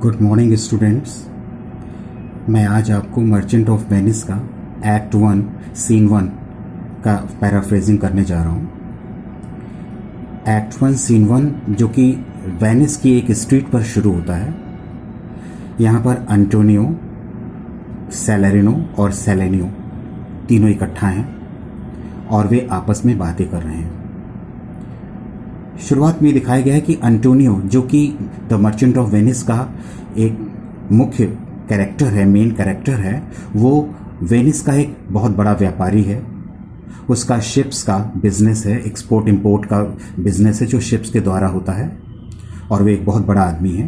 Good morning students. मैं आज आपको मर्चेंट ऑफ वेनिस का एक्ट 1 सीन 1 का पैराफ्रेजिंग करने जा रहा हूँ। एक्ट 1 सीन 1 जो कि वेनिस की एक स्ट्रीट पर शुरू होता है। यहाँ पर एंटोनियो, सैलरिनो और सेलेनियो तीनों इकट्ठा हैं और वे आपस में बातें कर रहे हैं। शुरुआत में दिखाया गया है कि एंटोनियो, जो कि द मर्चेंट ऑफ वेनिस का एक मुख्य कैरेक्टर है, मेन कैरेक्टर है, वो वेनिस का एक बहुत बड़ा व्यापारी है। उसका शिप्स का बिजनेस है, एक्सपोर्ट इंपोर्ट का बिजनेस है जो शिप्स के द्वारा होता है, और वे एक बहुत बड़ा आदमी है,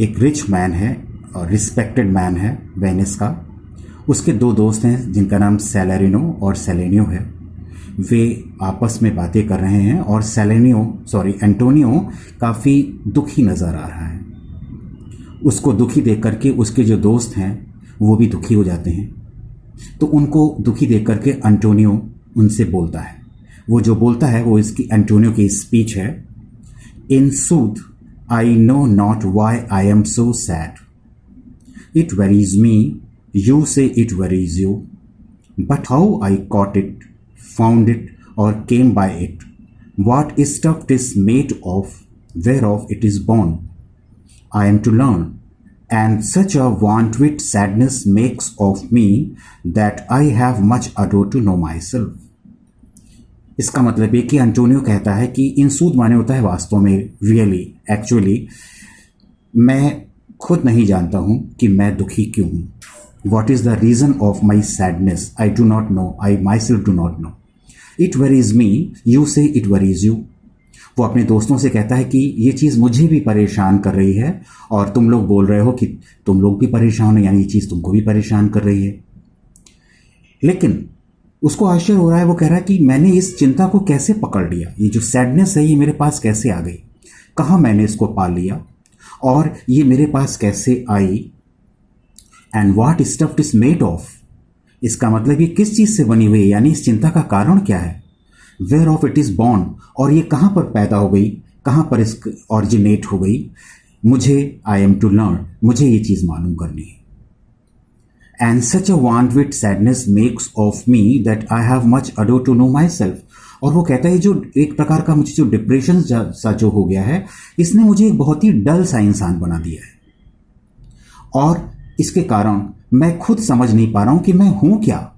एक रिच मैन है और रिस्पेक्टेड मैन है वेनिस का। उसके दो दोस्त हैं जिनका नाम सैलरिनो और सेलेनियो है। वे आपस में बातें कर रहे हैं और एंटोनियो काफ़ी दुखी नज़र आ रहा है। उसको दुखी देख करके उसके जो दोस्त हैं वो भी दुखी हो जाते हैं। तो उनको दुखी देख करके एंटोनियो उनसे बोलता है। वो जो बोलता है वो इसकी एंटोनियो की स्पीच है। In sooth I know not why I am so sad. It worries me, you say it worries you, but how I caught it, found it, or came by it, what stuff it is made of, whereof it is born, I am to learn, and such a want with sadness makes of me that I have much ado to know myself. इसका मतलब ये कि Antonio कहता है कि इंसूद माने होता है वास्तव में, रियली, एक्चुअली मैं खुद नहीं जानता हूँ कि मैं दुखी क्यों हूँ। What is the reason of my sadness? I do not know. I myself do not know. It worries me. You say it worries you. वो अपने दोस्तों से कहता है कि ये चीज़ मुझे भी परेशान कर रही है और तुम लोग बोल रहे हो कि तुम लोग भी परेशान हो, यानी ये चीज़ तुमको भी परेशान कर रही है। लेकिन उसको आश्चर्य हो रहा है। वो कह रहा है कि मैंने इस चिंता को कैसे पकड़ लिया, ये जो सैडनेस है ये मेरे पास कैसे आ गई, कहाँ मैंने इसको पा लिया और ये मेरे पास कैसे आई। And what stuff is made of, इसका मतलब ये किस चीज़ से बनी हुई है, यानी इस चिंता का कारण क्या है। Whereof it is born, और ये कहाँ पर पैदा हो गई, कहाँ पर इस ऑरिजिनेट हो गई। मुझे आई एम टू लर्न, मुझे ये चीज़ मालूम करनी है। And such a want with sadness makes of me that I have much ado to know my self. और वो कहता है जो एक प्रकार का मुझे जो डिप्रेशन सा जो हो गया है, इसने मुझे एक बहुत ही डल सा इंसान बना दिया है, और इसके कारण मैं खुद समझ नहीं पा रहा हूं कि मैं हूं क्या,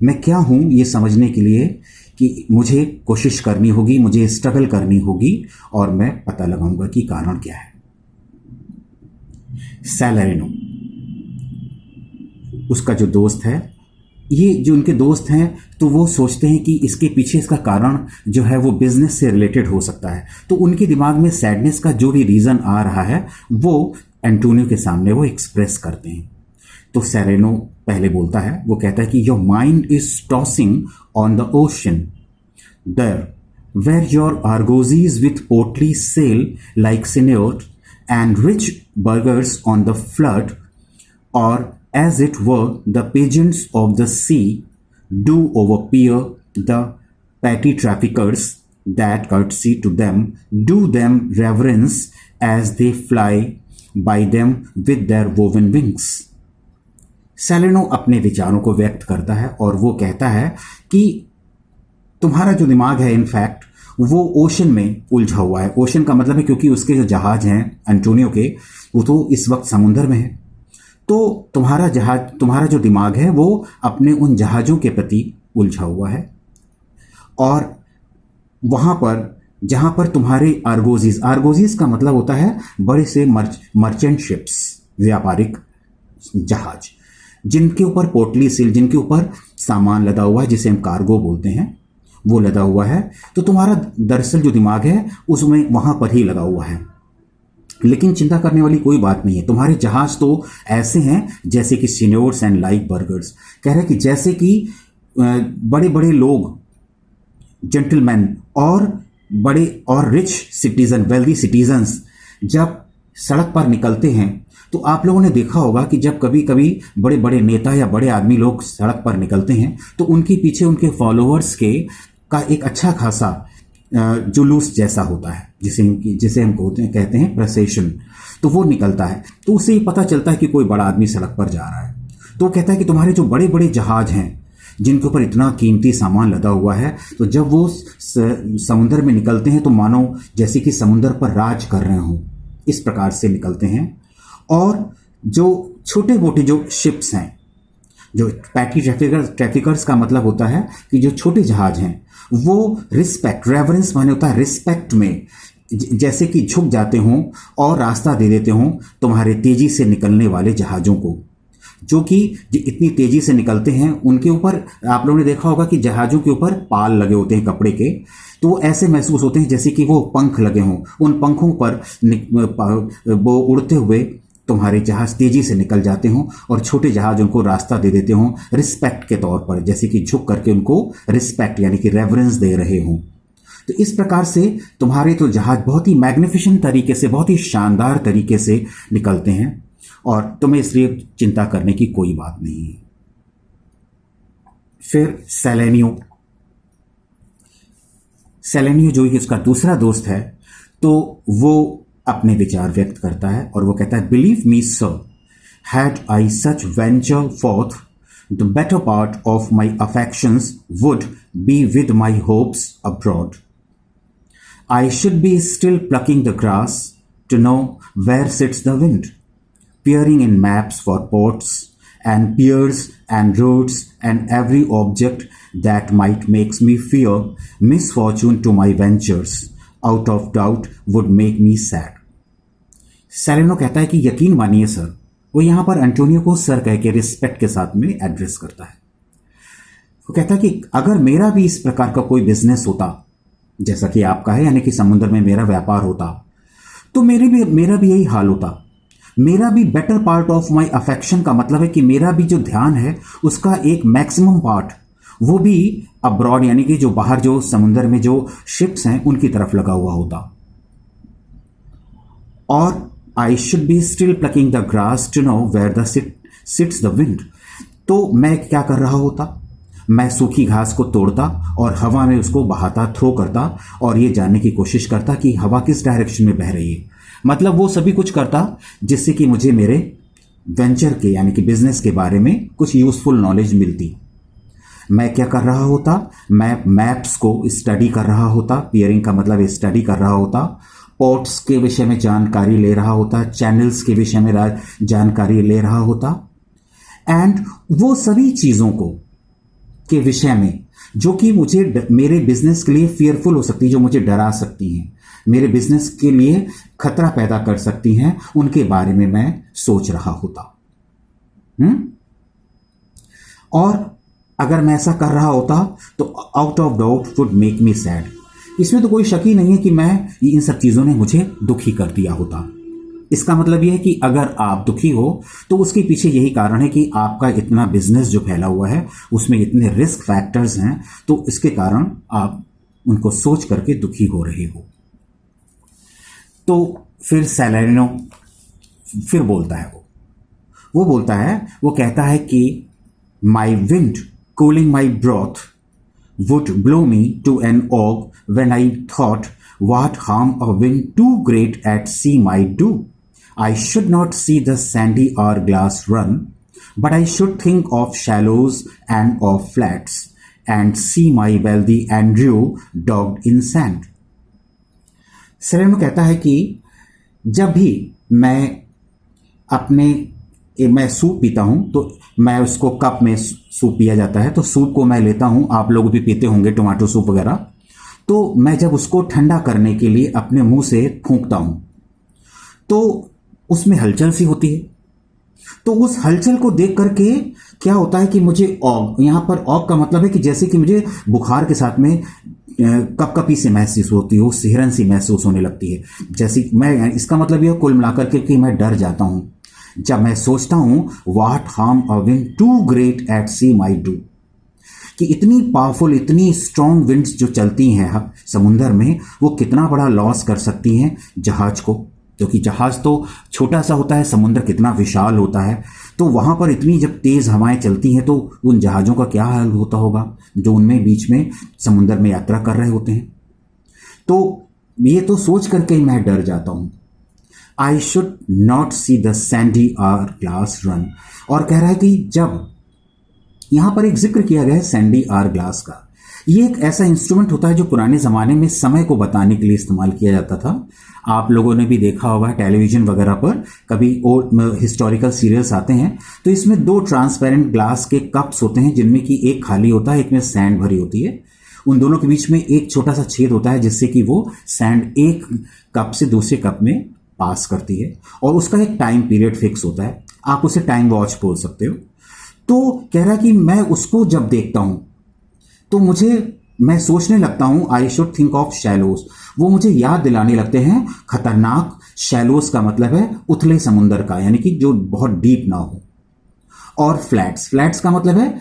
मैं क्या हूं। ये समझने के लिए कि मुझे कोशिश करनी होगी, मुझे स्ट्रगल करनी होगी, और मैं पता लगाऊंगा कि कारण क्या है। सैलरिनो, उसका जो दोस्त है, ये जो उनके दोस्त हैं तो वो सोचते हैं कि इसके पीछे इसका कारण जो है वो बिजनेस से रिलेटेड हो सकता है। तो उनके दिमाग में सैडनेस का जो भी रीज़न आ रहा है वो एंटोनियो के सामने वो एक्सप्रेस करते हैं। तो सैलेनो पहले बोलता है, वो कहता है कि your mind is tossing on the ocean there where your argosies with portly sail like signior and rich burghers on the flood, और as it were the pigeons of the sea do overpeer the petty traffickers that courtesy to them do them reverence as they fly by them with their woven wings. सैलेनो अपने विचारों को व्यक्त करता है और वो कहता है कि तुम्हारा जो दिमाग है इनफैक्ट वो ओशन में उलझा हुआ है। ओशन का मतलब है क्योंकि उसके जो जहाज हैं एंटोनियो के, वो तो इस वक्त समुद्र में है, तो तुम्हारा जो दिमाग है वो अपने उन जहाज़ों के प्रति उलझा हुआ है। और वहाँ पर जहाँ पर तुम्हारे आर्गोजीज का मतलब होता है बड़े से मर्चेंट शिप्स, व्यापारिक जहाज, जिनके ऊपर पोर्टली सील, जिनके ऊपर सामान लदा हुआ है, जिसे हम कार्गो बोलते हैं, वो लदा हुआ है। तो तुम्हारा दरअसल जो दिमाग है उसमें वहाँ पर ही लगा हुआ है। लेकिन चिंता करने वाली कोई बात नहीं है। तुम्हारे जहाज तो ऐसे हैं जैसे कि सिन्योर्स एंड लाइक बर्गर्स। कह रहे कि जैसे कि बड़े बड़े लोग, जेंटलमैन और बड़े और रिच सिटीजन, वेल्दी सिटीजन्स जब सड़क पर निकलते हैं तो आप लोगों ने देखा होगा कि जब कभी कभी बड़े बड़े नेता या बड़े आदमी लोग सड़क पर निकलते हैं तो उनके पीछे उनके फॉलोअर्स का एक अच्छा खासा जुलूस जैसा होता है, जिसे हम कहते हैं प्रोसेशन। तो वो निकलता है, तो उससे ये पता चलता है कि कोई बड़ा आदमी सड़क पर जा रहा है। तो वो कहता है कि तुम्हारे जो बड़े बड़े जहाज हैं जिनके ऊपर इतना कीमती सामान लदा हुआ है, तो जब वो समुद्र में निकलते हैं तो मानो जैसे कि समुद्र पर राज कर रहे हों, इस प्रकार से निकलते हैं। और जो छोटे मोटे जो शिप्स हैं, जो पैटी ट्रैफिकर्स का मतलब होता है कि जो छोटे जहाज हैं वो रिस्पेक्ट, रेवरेंस माने होता है रिस्पेक्ट में, जैसे कि झुक जाते हों और रास्ता दे देते हों तुम्हारे तेजी से निकलने वाले जहाज़ों को, जो कि इतनी तेजी से निकलते हैं। उनके ऊपर आप लोगों ने देखा होगा कि जहाज़ों के ऊपर पाल लगे होते हैं कपड़े के, तो वो ऐसे महसूस होते हैं जैसे कि वो पंख लगे हों। उन पंखों पर वो उड़ते हुए तुम्हारे जहाज तेजी से निकल जाते हों और छोटे जहाज उनको रास्ता दे देते हों रिस्पेक्ट के तौर पर, जैसे कि झुक करके उनको रिस्पेक्ट यानी कि रेवरेंस दे रहे हों। तो इस प्रकार से तुम्हारे तो जहाज बहुत ही मैग्निफिसेंट तरीके से, बहुत ही शानदार तरीके से निकलते हैं और तुम्हें इसलिए चिंता करने की कोई बात नहीं है। फिर सेलेनियो जो कि उसका दूसरा दोस्त है, तो वो अपने विचार व्यक्त करता है और वो कहता है, believe me sir, had I such venture forth, the better part of my affections would be with my hopes abroad. I should be still plucking the grass to know where sits the wind, peering in maps for ports and piers and roads and every object that might makes me fear misfortune to my ventures, out of doubt would make me sad. सेलेनो कहता है कि यकीन मानिए sir, वो यहाँ पर Antonio को sir कह के रिस्पेक्ट के साथ में एड्रेस करता है। वो कहता है कि अगर मेरा भी इस प्रकार का कोई बिजनेस होता जैसा कि आपका है, यानी कि समुद्र में मेरा व्यापार होता, तो मेरा भी यही हाल होता। मेरा भी better part of my affection का मतलब है कि मेरा भी जो ध्यान है उसका एक मैक्सिमम पार्ट वो भी अब्रॉड यानी कि जो बाहर जो समुद्र में जो शिप्स हैं उनकी तरफ लगा हुआ होता। और I should be still plucking the grass to know where the sits the wind. तो मैं क्या कर रहा होता, मैं सूखी घास को तोड़ता और हवा में उसको बहाता, थ्रो करता और ये जानने की कोशिश करता कि हवा किस डायरेक्शन में बह रही है। मतलब वो सभी कुछ करता जिससे कि मुझे मेरे वेंचर के यानी कि बिजनेस के बारे में कुछ यूजफुल नॉलेज मिलती। मैं क्या कर रहा होता, मैं मैप्स को स्टडी कर रहा होता, पियरिंग का मतलब स्टडी कर रहा होता, पोर्ट्स के विषय में जानकारी ले रहा होता, चैनल्स के विषय में जानकारी ले रहा होता, एंड वो सभी चीज़ों को के विषय में जो कि मुझे मेरे बिजनेस के लिए फियरफुल हो सकती है, जो मुझे डरा सकती हैं, मेरे बिजनेस के लिए खतरा पैदा कर सकती हैं, उनके बारे में मैं सोच रहा होता। और अगर मैं ऐसा कर रहा होता तो out of doubt would make me sad. इसमें तो कोई शक ही नहीं है कि इन सब चीज़ों ने मुझे दुखी कर दिया होता। इसका मतलब यह है कि अगर आप दुखी हो तो उसके पीछे यही कारण है कि आपका इतना बिजनेस जो फैला हुआ है उसमें इतने रिस्क फैक्टर्स हैं, तो इसके कारण आप उनको सोच करके दुखी हो रहे हो। तो फिर सेलेनो फिर बोलता है, वो बोलता है, वो कहता है कि my wind cooling my broth would blow me to an ague when I thought what harm a wind too great at sea might do. I should not see the sandy hourglass run, but I should think of shallows and of flats, and see my wealthy Andrew dogged in sand. सेलेनो कहता है कि जब भी मैं soup पीता हूं तो मैं उसको कप में सूप पिया जाता है, तो सूप को मैं लेता हूं, आप लोग भी पीते होंगे टमाटो सूप वगैरह, तो मैं जब उसको ठंडा करने के लिए अपने मुंह से फूंकता हूं तो उसमें हलचल सी होती है। तो उस हलचल को देख करके क्या होता है कि मुझे ऑग, यहां पर ऑग का मतलब है कि जैसे कि मुझे बुखार के साथ में कपकपी से महसूस होती हो, सिहरन सी महसूस होने लगती है। जैसे मैं, इसका मतलब यह कुल मिलाकर के कि मैं डर जाता हूं जब मैं सोचता हूं what harm a wind too great at sea might do, कि इतनी पावरफुल, इतनी स्ट्रॉन्ग विंड्स जो चलती हैं समुंदर में, वो कितना बड़ा लॉस कर सकती हैं जहाज को, क्योंकि जहाज तो छोटा सा होता है, समुद्र कितना विशाल होता है, तो वहां पर इतनी जब तेज हवाएं चलती हैं तो उन जहाज़ों का क्या हाल होता होगा जो उनमें बीच में समुंदर में यात्रा कर रहे होते हैं। तो ये तो सोच करके ही मैं डर जाता हूं। I should not see the sandy hour glass run. और कह रहा है कि जब यहां पर एक जिक्र किया गया है सैंडी आर ग्लास का, ये एक ऐसा इंस्ट्रूमेंट होता है जो पुराने ज़माने में समय को बताने के लिए इस्तेमाल किया जाता था। आप लोगों ने भी देखा होगा टेलीविज़न वगैरह पर कभी और हिस्टोरिकल सीरियल्स आते हैं, तो इसमें दो ट्रांसपेरेंट ग्लास के कप्स होते हैं जिनमें कि एक खाली होता है, एक में सैंड भरी होती है। उन दोनों के बीच में एक छोटा सा छेद होता है जिससे कि वो सैंड एक कप से दूसरे कप में पास करती है, और उसका एक टाइम पीरियड फिक्स होता है। आप उसे टाइम वॉच बोल सकते हो। तो कह रहा है कि मैं उसको जब देखता हूं तो मैं सोचने लगता हूं, I should think of Shallows. वो मुझे याद दिलाने लगते हैं खतरनाक, शैलोस का मतलब है उथले समुंदर का, यानी कि जो बहुत डीप ना हो। और फ्लैट्स का मतलब है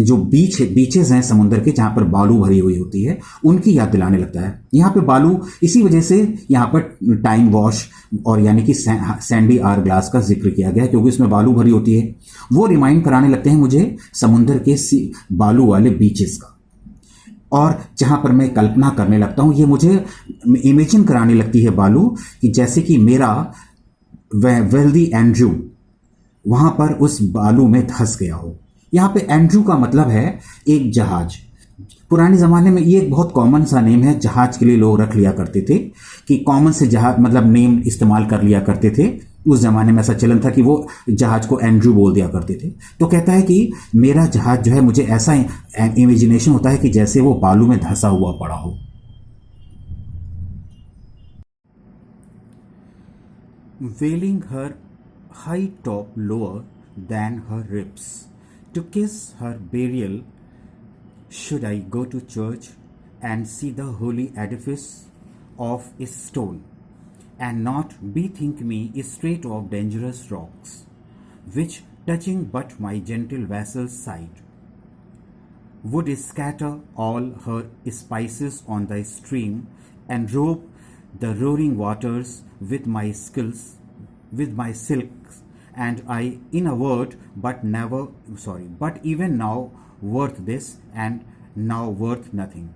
जो बीचेस हैं समुंदर के जहां पर बालू भरी हुई होती है, उनकी याद दिलाने लगता है। यहां पे बालू, इसी वजह से यहां पर टाइम वॉश और यानी कि सैंडी आर ग्लास का जिक्र किया गया है, क्योंकि उसमें बालू भरी होती है। वो रिमाइंड कराने लगते हैं मुझे समुंदर के बालू वाले बीचेस का। और जहां पर मैं कल्पना करने लगता हूं, ये मुझे इमेजिन कराने लगती है बालू, कि जैसे कि मेरा वेल्दी एंड्रू वहां पर उस बालू में धंस गया हो। यहां पे एंड्रू का मतलब है एक जहाज। पुराने ज़माने में ये एक बहुत कॉमन सा नेम है, जहाज के लिए लोग रख लिया करते थे, कि कॉमन से जहाज मतलब नेम इस्तेमाल कर लिया करते थे। उस ज़माने में ऐसा चलन था कि वो जहाज को एंड्रू बोल दिया करते थे। तो कहता है कि मेरा जहाज जो है, मुझे ऐसा इमेजिनेशन होता है कि जैसे वो बालू में धंसा हुआ पड़ा हो। वेलिंग हर high top lower than her ribs. To kiss her burial, should I go to church and see the holy edifice of stone, and not bethink me straight of dangerous rocks, which touching but my gentle vessel's side, would scatter all her spices on the stream, and robe the roaring waters with my silks, and I, in a word, but even now worth this, and now worth nothing.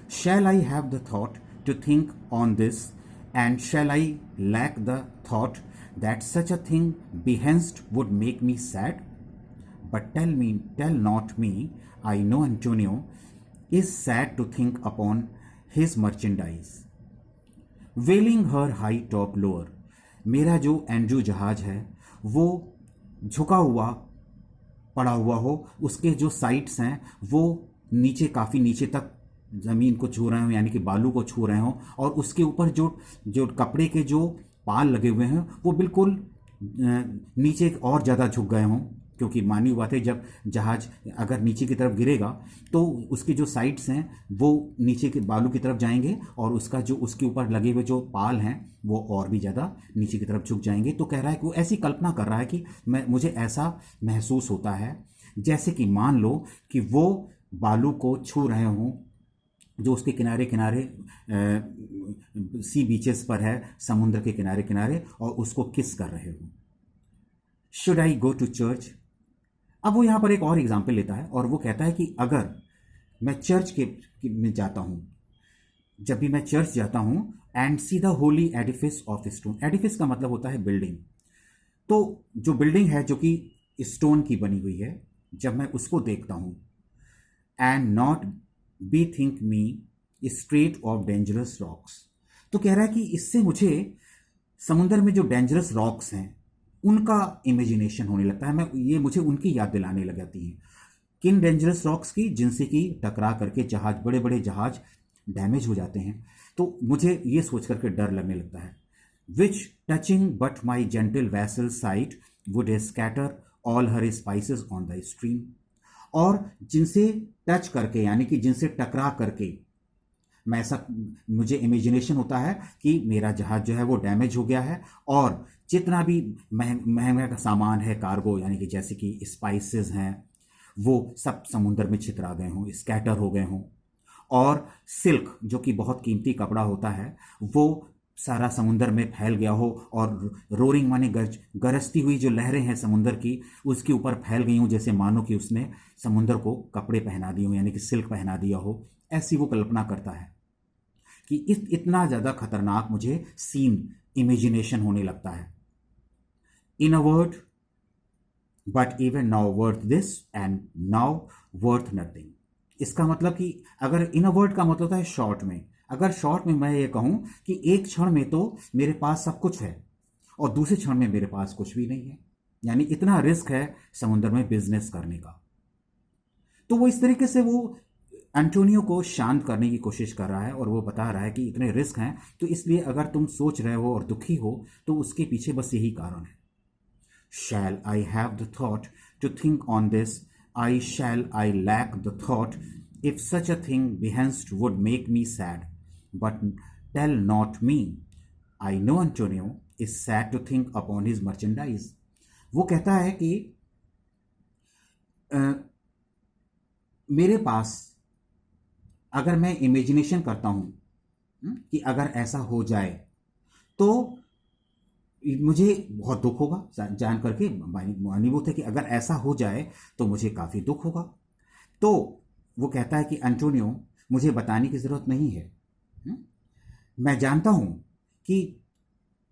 Shall I have the thought to think on this, and shall I lack the thought that such a thing behest would make me sad? But tell not me, I know Antonio is sad to think upon his merchandise. Wailing her high top lower, मेरा जो Andrew जहाज है वो झुका हुआ पड़ा हुआ हो, उसके जो साइड्स हैं वो नीचे, काफ़ी नीचे तक ज़मीन को छू रहे हों, यानी कि बालू को छू रहे हों, और उसके ऊपर जो जो कपड़े के जो पाल लगे हुए हैं वो बिल्कुल नीचे और ज़्यादा झुक गए हों। क्योंकि मानी हुआ था जब जहाज अगर नीचे की तरफ गिरेगा तो उसके जो साइड्स हैं वो नीचे के बालू की तरफ जाएंगे, और उसका जो उसके ऊपर लगे हुए जो पाल हैं वो और भी ज़्यादा नीचे की तरफ झुक जाएंगे। तो कह रहा है कि वो ऐसी कल्पना कर रहा है कि मुझे ऐसा महसूस होता है जैसे कि मान लो कि वो बालू को छू रहे हों जो उसके किनारे किनारे सी बीचेस पर है, समुद्र के किनारे किनारे, और उसको किस कर रहे हो। Should I go to church. अब वो यहाँ पर एक और एग्जाम्पल लेता है और वो कहता है कि अगर मैं चर्च में जाता हूँ, जब भी मैं चर्च जाता हूँ, and see the Holi Edifice of stone. Edifice का मतलब होता है बिल्डिंग। तो जो बिल्डिंग है जो कि स्टोन की बनी हुई है, जब मैं उसको देखता हूँ, and not be think me straight of dangerous rocks, तो कह रहा है कि इससे मुझे समुद्र में जो डेंजरस रॉक्स हैं उनका इमेजिनेशन होने लगता है। ये मुझे उनकी याद दिलाने लग जाती हैं। किन डेंजरस रॉक्स की? जिनसे कि टकरा करके बड़े बड़े जहाज डैमेज हो जाते हैं। तो मुझे ये सोच करके डर लगने लगता है। Which touching but my gentle vessel side would scatter all her spices on the stream. और जिनसे टच करके, यानी कि जिनसे टकरा करके मुझे इमेजिनेशन होता है कि मेरा जहाज जो है वो डैमेज हो गया है, और जितना भी महंगा का सामान है, कार्गो, यानी कि जैसे कि स्पाइसेस हैं, वो सब समुद्र में छितरा गए हों, स्कैटर हो गए हों। और सिल्क, जो कि बहुत कीमती कपड़ा होता है, वो सारा समुद्र में फैल गया हो, और रोरिंग माने गरजती हुई जो लहरें हैं समुद्र की, उसके ऊपर फैल गई हों, जैसे मानो कि उसने समुद्र को कपड़े पहना दिए हों, यानी कि सिल्क पहना दिया हो। ऐसी वो कल्पना करता है। कि इतना ज़्यादा खतरनाक मुझे सीन इमेजिनेशन होने लगता है। In a word, but even now worth this and now worth nothing. इसका मतलब कि अगर इन अ वर्ड का मतलब होता है शॉर्ट में, अगर शॉर्ट में मैं ये कहूं कि एक क्षण में तो मेरे पास सब कुछ है और दूसरे क्षण में मेरे पास कुछ भी नहीं है, यानी इतना रिस्क है समुद्र में बिजनेस करने का। तो वो इस तरीके से वो एंटोनियो को शांत करने की कोशिश कर रहा है और वो बता रहा है कि इतने रिस्क हैं, तो इसलिए अगर तुम सोच रहे हो और दुखी हो तो उसके पीछे बस यही कारण है। Shall I have the thought to think on this? Shall I lack the thought? If such a thing behenst would make me sad, but tell not me. I know Antonio is sad to think upon his merchandise. वो कहता है कि अ, मेरे पास अगर मैं imagination करता हूं कि अगर ऐसा हो जाए तो मुझे बहुत दुख होगा, जान करके मानीभूत है कि अगर ऐसा हो जाए तो मुझे काफ़ी दुख होगा। तो वो कहता है कि एंटोनियो, मुझे बताने की ज़रूरत नहीं है, मैं जानता हूं कि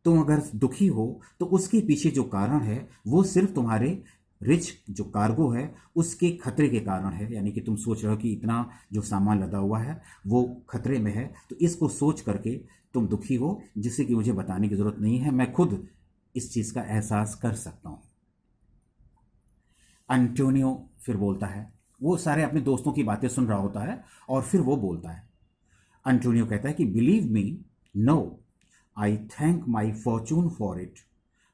तुम अगर दुखी हो तो उसके पीछे जो कारण है वो सिर्फ तुम्हारे रिच जो कार्गो है उसके खतरे के कारण है, यानी कि तुम सोच रहे हो कि इतना जो सामान लदा हुआ है वो खतरे में है, तो इसको सोच करके तुम दुखी हो, जिससे कि मुझे बताने की जरूरत नहीं है, मैं खुद इस चीज का एहसास कर सकता हूं। एंटोनियो फिर बोलता है, वो सारे अपने दोस्तों की बातें सुन रहा होता है और फिर वो बोलता है, एंटोनियो कहता है कि believe me, no, I thank my fortune for it.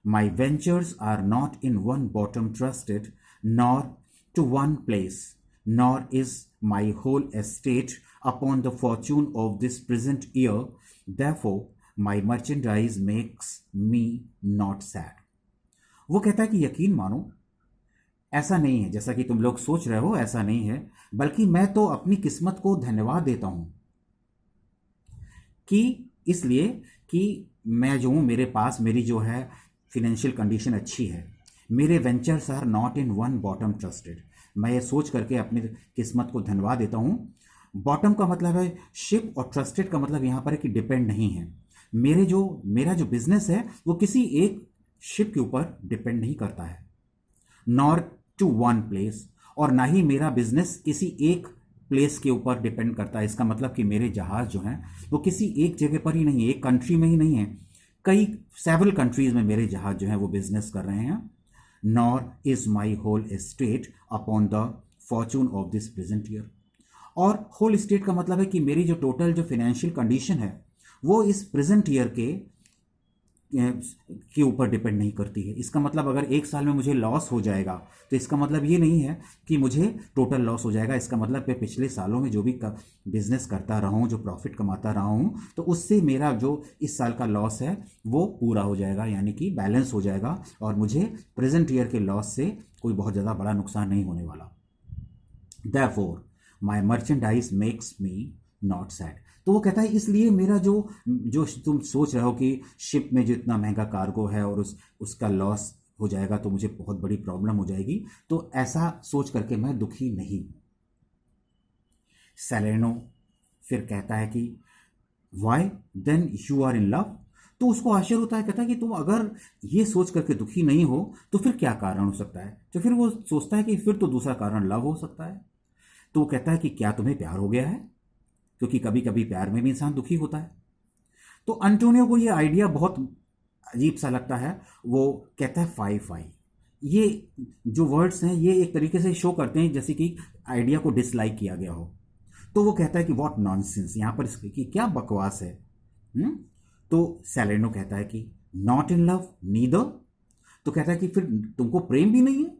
My ventures are not in one bottom trusted, nor to one place, nor is my whole estate upon the fortune of this present year. Therefore, my merchandise makes me not sad. वो कहता है कि यकीन मानो, ऐसा नहीं है जैसा कि तुम लोग सोच रहे हो, ऐसा नहीं है, बल्कि मैं तो अपनी किस्मत को धन्यवाद देता हूं कि इसलिए कि मैं जो हूं, मेरे पास मेरी जो है फिनेंशियल कंडीशन अच्छी है, मेरे ventures are not in one bottom trusted. मैं ये सोच करके अपनी किस्मत को धन्यवाद देता हूं। बॉटम का मतलब है शिप और ट्रस्टेड का मतलब यहां पर है कि डिपेंड नहीं है। मेरा जो बिजनेस है वो किसी एक शिप के ऊपर डिपेंड नहीं करता है, नॉर टू वन प्लेस, और ना ही मेरा बिजनेस किसी एक प्लेस के ऊपर डिपेंड करता है। इसका मतलब कि मेरे जहाज जो हैं वो किसी एक जगह पर ही नहीं है, एक कंट्री में ही नहीं है, कई सेवरल कंट्रीज में मेरे जहाज जो हैं वो बिजनेस कर रहे हैं। Nor is my whole estate upon the fortune of this present year. और होल एस्टेट का मतलब है कि मेरी जो टोटल जो फाइनेंशियल कंडीशन है वो इस प्रेजेंट ईयर के ऊपर डिपेंड नहीं करती है। इसका मतलब अगर एक साल में मुझे लॉस हो जाएगा तो इसका मतलब ये नहीं है कि मुझे टोटल लॉस हो जाएगा। इसका मतलब मैं पिछले सालों में जो भी बिजनेस करता रहा हूँ, जो प्रॉफिट कमाता रहा हूँ, तो उससे मेरा जो इस साल का लॉस है वो पूरा हो जाएगा, यानी कि बैलेंस हो जाएगा, और मुझे प्रेजेंट ईयर के लॉस से कोई बहुत ज़्यादा बड़ा नुकसान नहीं होने वाला। Therefore, my merchandise makes me not sad. तो वो कहता है इसलिए मेरा जो जो तुम सोच रहे हो कि शिप में जो इतना महंगा कार्गो है और उसका लॉस हो जाएगा तो मुझे बहुत बड़ी प्रॉब्लम हो जाएगी, तो ऐसा सोच करके मैं दुखी नहीं हूं। सेलेनो फिर कहता है कि why then you are in love. तो उसको आश्चर्य होता है, कहता है कि तुम अगर ये सोच करके दुखी नहीं हो तो फिर क्या कारण हो सकता है। तो फिर वो सोचता है कि फिर तो दूसरा कारण लव हो सकता है। तो वो कहता है कि क्या तुम्हें प्यार हो गया है, क्योंकि कभी कभी प्यार में भी इंसान दुखी होता है। तो अंटोनियो को ये आइडिया बहुत अजीब सा लगता है। वो कहता है फाई फाई। ये जो वर्ड्स हैं ये एक तरीके से शो करते हैं जैसे कि आइडिया को डिसलाइक किया गया हो। तो वो कहता है कि व्हाट नॉनसेंस, यहां पर कि क्या बकवास है। तो सैलेनो कहता है कि नॉट इन लव नीदर। तो कहता है कि फिर तुमको प्रेम भी नहीं है,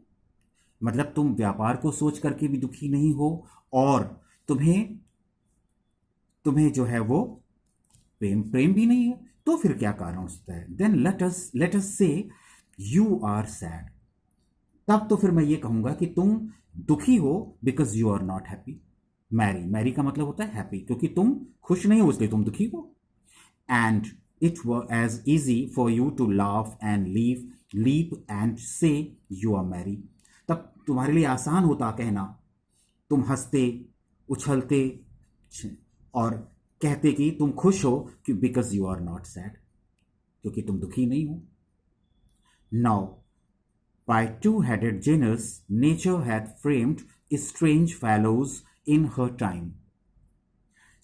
मतलब तुम व्यापार को सोच करके भी दुखी नहीं हो और तुम्हें जो है वो प्रेम भी नहीं है, तो फिर क्या कारण हो सकता है। देन लेट अस से यू आर सैड। तब तो फिर मैं ये कहूंगा कि तुम दुखी हो because you are not happy. Merry का मतलब होता है हैप्पी, क्योंकि तुम खुश नहीं हो इसलिए तुम दुखी हो। And it were as easy for you to laugh and leap and say you are merry. तब तुम्हारे लिए आसान होता कहना, तुम हंसते उछलते और कहते कि तुम खुश हो कि because you are not sad, क्योंकि तुम दुखी नहीं हो। Now by two-headed Janus, nature hath framed strange fellows in her time,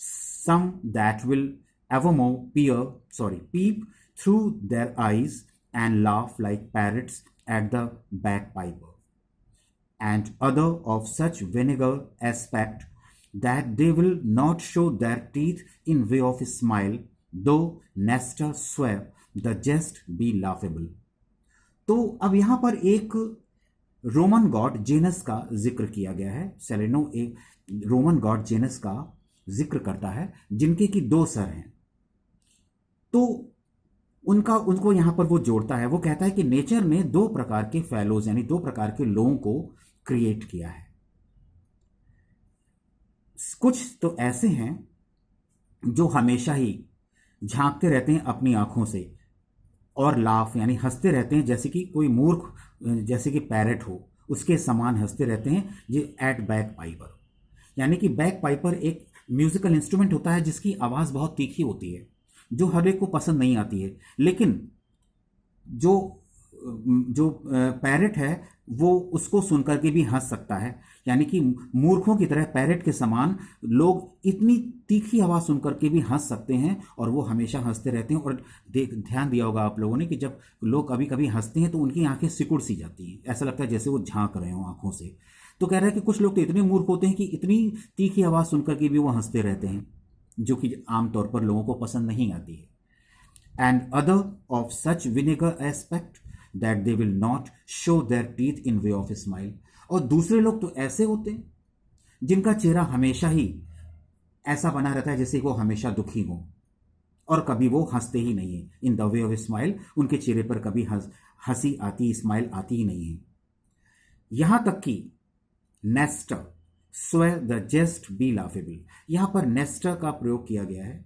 some that will evermore peep through their eyes and laugh like parrots at the bagpiper, and other of such vinegar aspect that they will not show their teeth in way of smile, though Nestor swear the jest be laughable। तो अब यहां पर एक Roman God genus का जिक्र किया गया है। सेलेनो एक रोमन गॉड जेनस का जिक्र करता है, जिनके की 2 सर हैं। तो उनको यहां पर वो जोड़ता है। वो कहता है कि नेचर ने 2 प्रकार के फेलोज यानी 2 प्रकार के लोगों को क्रिएट किया है। कुछ तो ऐसे हैं जो हमेशा ही झांकते रहते हैं अपनी आंखों से और लाफ यानी हंसते रहते हैं, जैसे कि कोई मूर्ख, जैसे कि पैरेट हो उसके समान हंसते रहते हैं। ये एट बैक पाइपर, यानी कि बैक पाइपर एक म्यूजिकल इंस्ट्रूमेंट होता है जिसकी आवाज़ बहुत तीखी होती है, जो हर एक को पसंद नहीं आती है। लेकिन जो पैरेट है वो उसको सुनकर के भी हंस सकता है। यानी कि मूर्खों की तरह पैरेट के समान लोग इतनी तीखी आवाज़ सुनकर के भी हंस सकते हैं, और वो हमेशा हंसते रहते हैं। और ध्यान दिया होगा आप लोगों ने कि जब लोग कभी कभी हंसते हैं तो उनकी आंखें सिकुड़ सी जाती हैं, ऐसा लगता है जैसे वो झांक रहे हों आंखों से। तो कह रहा है कि कुछ लोग तो इतने मूर्ख होते हैं कि इतनी तीखी आवाज़ सुनकर के भी वो हंसते रहते हैं, जो कि आमतौर पर लोगों को पसंद नहीं आती है। And other of such vinegar aspect that they will not show their teeth in way of smile। और दूसरे लोग तो ऐसे होते हैं जिनका चेहरा हमेशा ही ऐसा बना रहता है जैसे वो हमेशा दुखी हो, और कभी वो हंसते ही नहीं है। In the way of smile, उनके चेहरे पर कभी हंसी आती, स्माइल आती ही नहीं है। यहां तक कि Nestor swear the jest be laughable, यहां पर नेस्टर का प्रयोग किया गया है।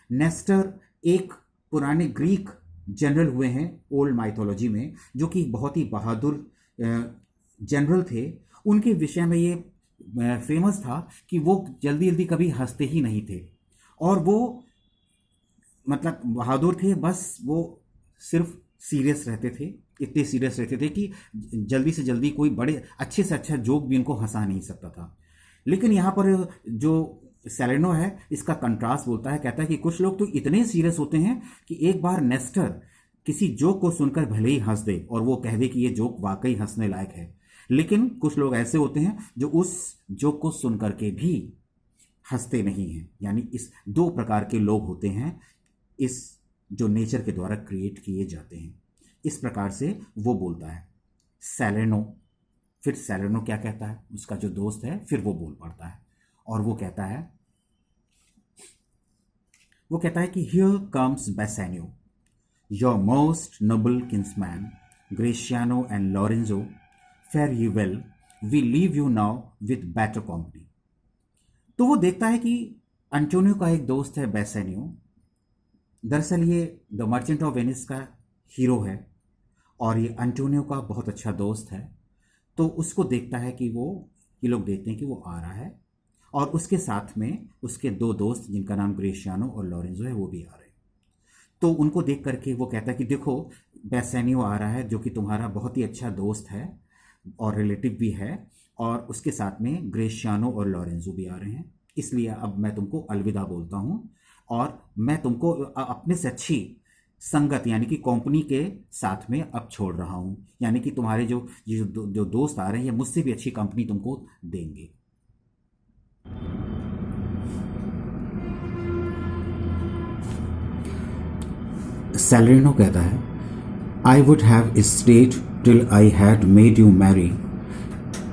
नेस्टर एक पुराने ग्रीक जनरल हुए हैं ओल्ड माइथोलॉजी में, जो कि बहुत ही बहादुर जनरल थे। उनके विषय में ये फेमस था कि वो जल्दी जल्दी कभी हंसते ही नहीं थे, और वो मतलब बहादुर थे, बस वो सिर्फ सीरियस रहते थे। इतने सीरियस रहते थे कि जल्दी से जल्दी कोई बड़े अच्छे से अच्छा जोक भी उनको हंसा नहीं सकता था। लेकिन यहाँ पर जो सेलेनो है इसका कंट्रास्ट बोलता है, कहता है कि कुछ लोग तो इतने सीरियस होते हैं कि एक बार नेस्टर किसी जोक को सुनकर भले ही हंस दे और वो कह दे कि ये जोक वाकई हंसने लायक है, लेकिन कुछ लोग ऐसे होते हैं जो उस जोक को सुनकर के भी हंसते नहीं हैं। यानी इस 2 प्रकार के लोग होते हैं इस जो नेचर के द्वारा क्रिएट किए जाते हैं। इस प्रकार से वो बोलता है सेलेनो। फिर सेलेनो क्या कहता है, उसका जो दोस्त है फिर वो बोल पड़ता है और वो कहता है कि here comes Bassanio, your most noble kinsman, Gratiano and Lorenzo, fare you well, we leave you now with better company. तो वो देखता है कि एंटोनियो का एक दोस्त है बेसेनियो। दरअसल ये द मर्चेंट ऑफ वेनिस का हीरो है और ये एंटोनियो का बहुत अच्छा दोस्त है। तो उसको देखता है कि ये लोग देखते हैं कि वो आ रहा है और उसके साथ में उसके 2 दोस्त जिनका नाम ग्रेशियानो और लॉरेंजो है वो भी आ रहे हैं। तो उनको देख करके वो कहता है कि देखो बेसेनियो आ रहा है जो कि तुम्हारा बहुत ही अच्छा दोस्त है और रिलेटिव भी है, और उसके साथ में ग्रेशियानो और लॉरेंजो भी आ रहे हैं, इसलिए अब मैं तुमको अलविदा बोलता हूँ और मैं तुमको अपने से अच्छी संगत यानी कि कंपनी के साथ में अब छोड़ रहा हूँ। यानी कि तुम्हारे जो दोस्त आ रहे हैं ये मुझसे भी अच्छी कंपनी तुमको देंगे। सेलेनो कहता है I would have stayed till I had made you merry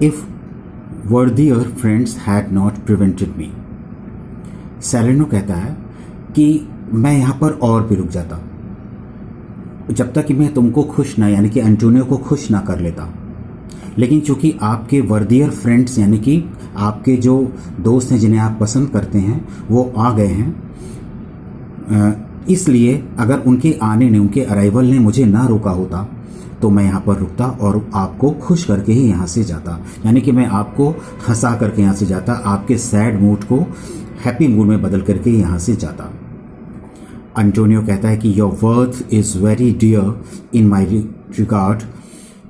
if worthier friends had not prevented me. Salarino कहता है कि मैं यहाँ पर और भी रुक जाता जब तक कि मैं तुमको खुश ना यानी कि एंटोनियो को खुश ना कर लेता, लेकिन चूंकि आपके वर्दियर फ्रेंड्स यानी कि आपके जो दोस्त हैं जिन्हें आप पसंद करते हैं वो आ गए हैं, इसलिए अगर उनके आने ने उनके अराइवल ने मुझे ना रोका होता तो मैं यहाँ पर रुकता और आपको खुश करके ही यहाँ से जाता। यानी कि मैं आपको हंसा करके यहाँ से जाता, आपके सैड मूड को हैप्पी मूड में बदल करके यहाँ से जाता। अंटोनियो कहता है कि your worth is very dear in my regard,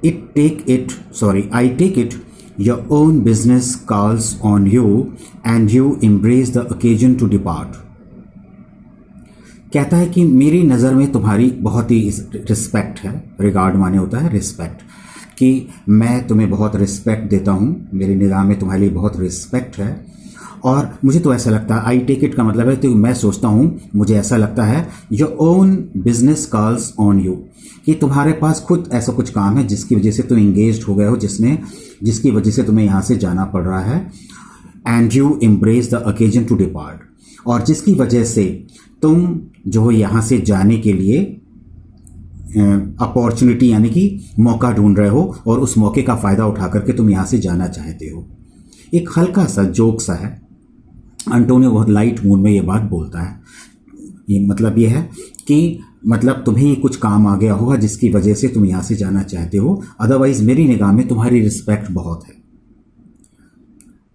I take it your own business calls on you and you embrace the occasion to depart. कहता है कि मेरी नज़र में तुम्हारी बहुत ही रिस्पेक्ट है। रिगार्ड माने होता है रिस्पेक्ट, कि मैं तुम्हें बहुत रिस्पेक्ट देता हूँ, मेरी निगाह में तुम्हारे लिए बहुत रिस्पेक्ट है। और मुझे तो ऐसा लगता है, आई टेक इट का मतलब है तो मैं सोचता हूँ, मुझे ऐसा लगता है, your own business calls on you, कि तुम्हारे पास खुद ऐसा कुछ काम है जिसकी वजह से तुम इंगेज्ड हो गए हो, जिसकी वजह से तुम्हें यहाँ से जाना पड़ रहा है। And you embrace the occasion to depart, और जिसकी वजह से तुम जो हो यहाँ से जाने के लिए अपॉर्चुनिटी यानी कि मौका ढूंढ रहे हो, और उस मौके का फ़ायदा उठा करके तुम यहाँ से जाना चाहते हो। एक हल्का सा जोक सा है। अंटोनियो बहुत लाइट मूड में ये बात बोलता है। ये मतलब ये है कि मतलब तुम्हें कुछ काम आ गया होगा जिसकी वजह से तुम यहाँ से जाना चाहते हो, अदरवाइज मेरी निगाह में तुम्हारी रिस्पेक्ट बहुत है।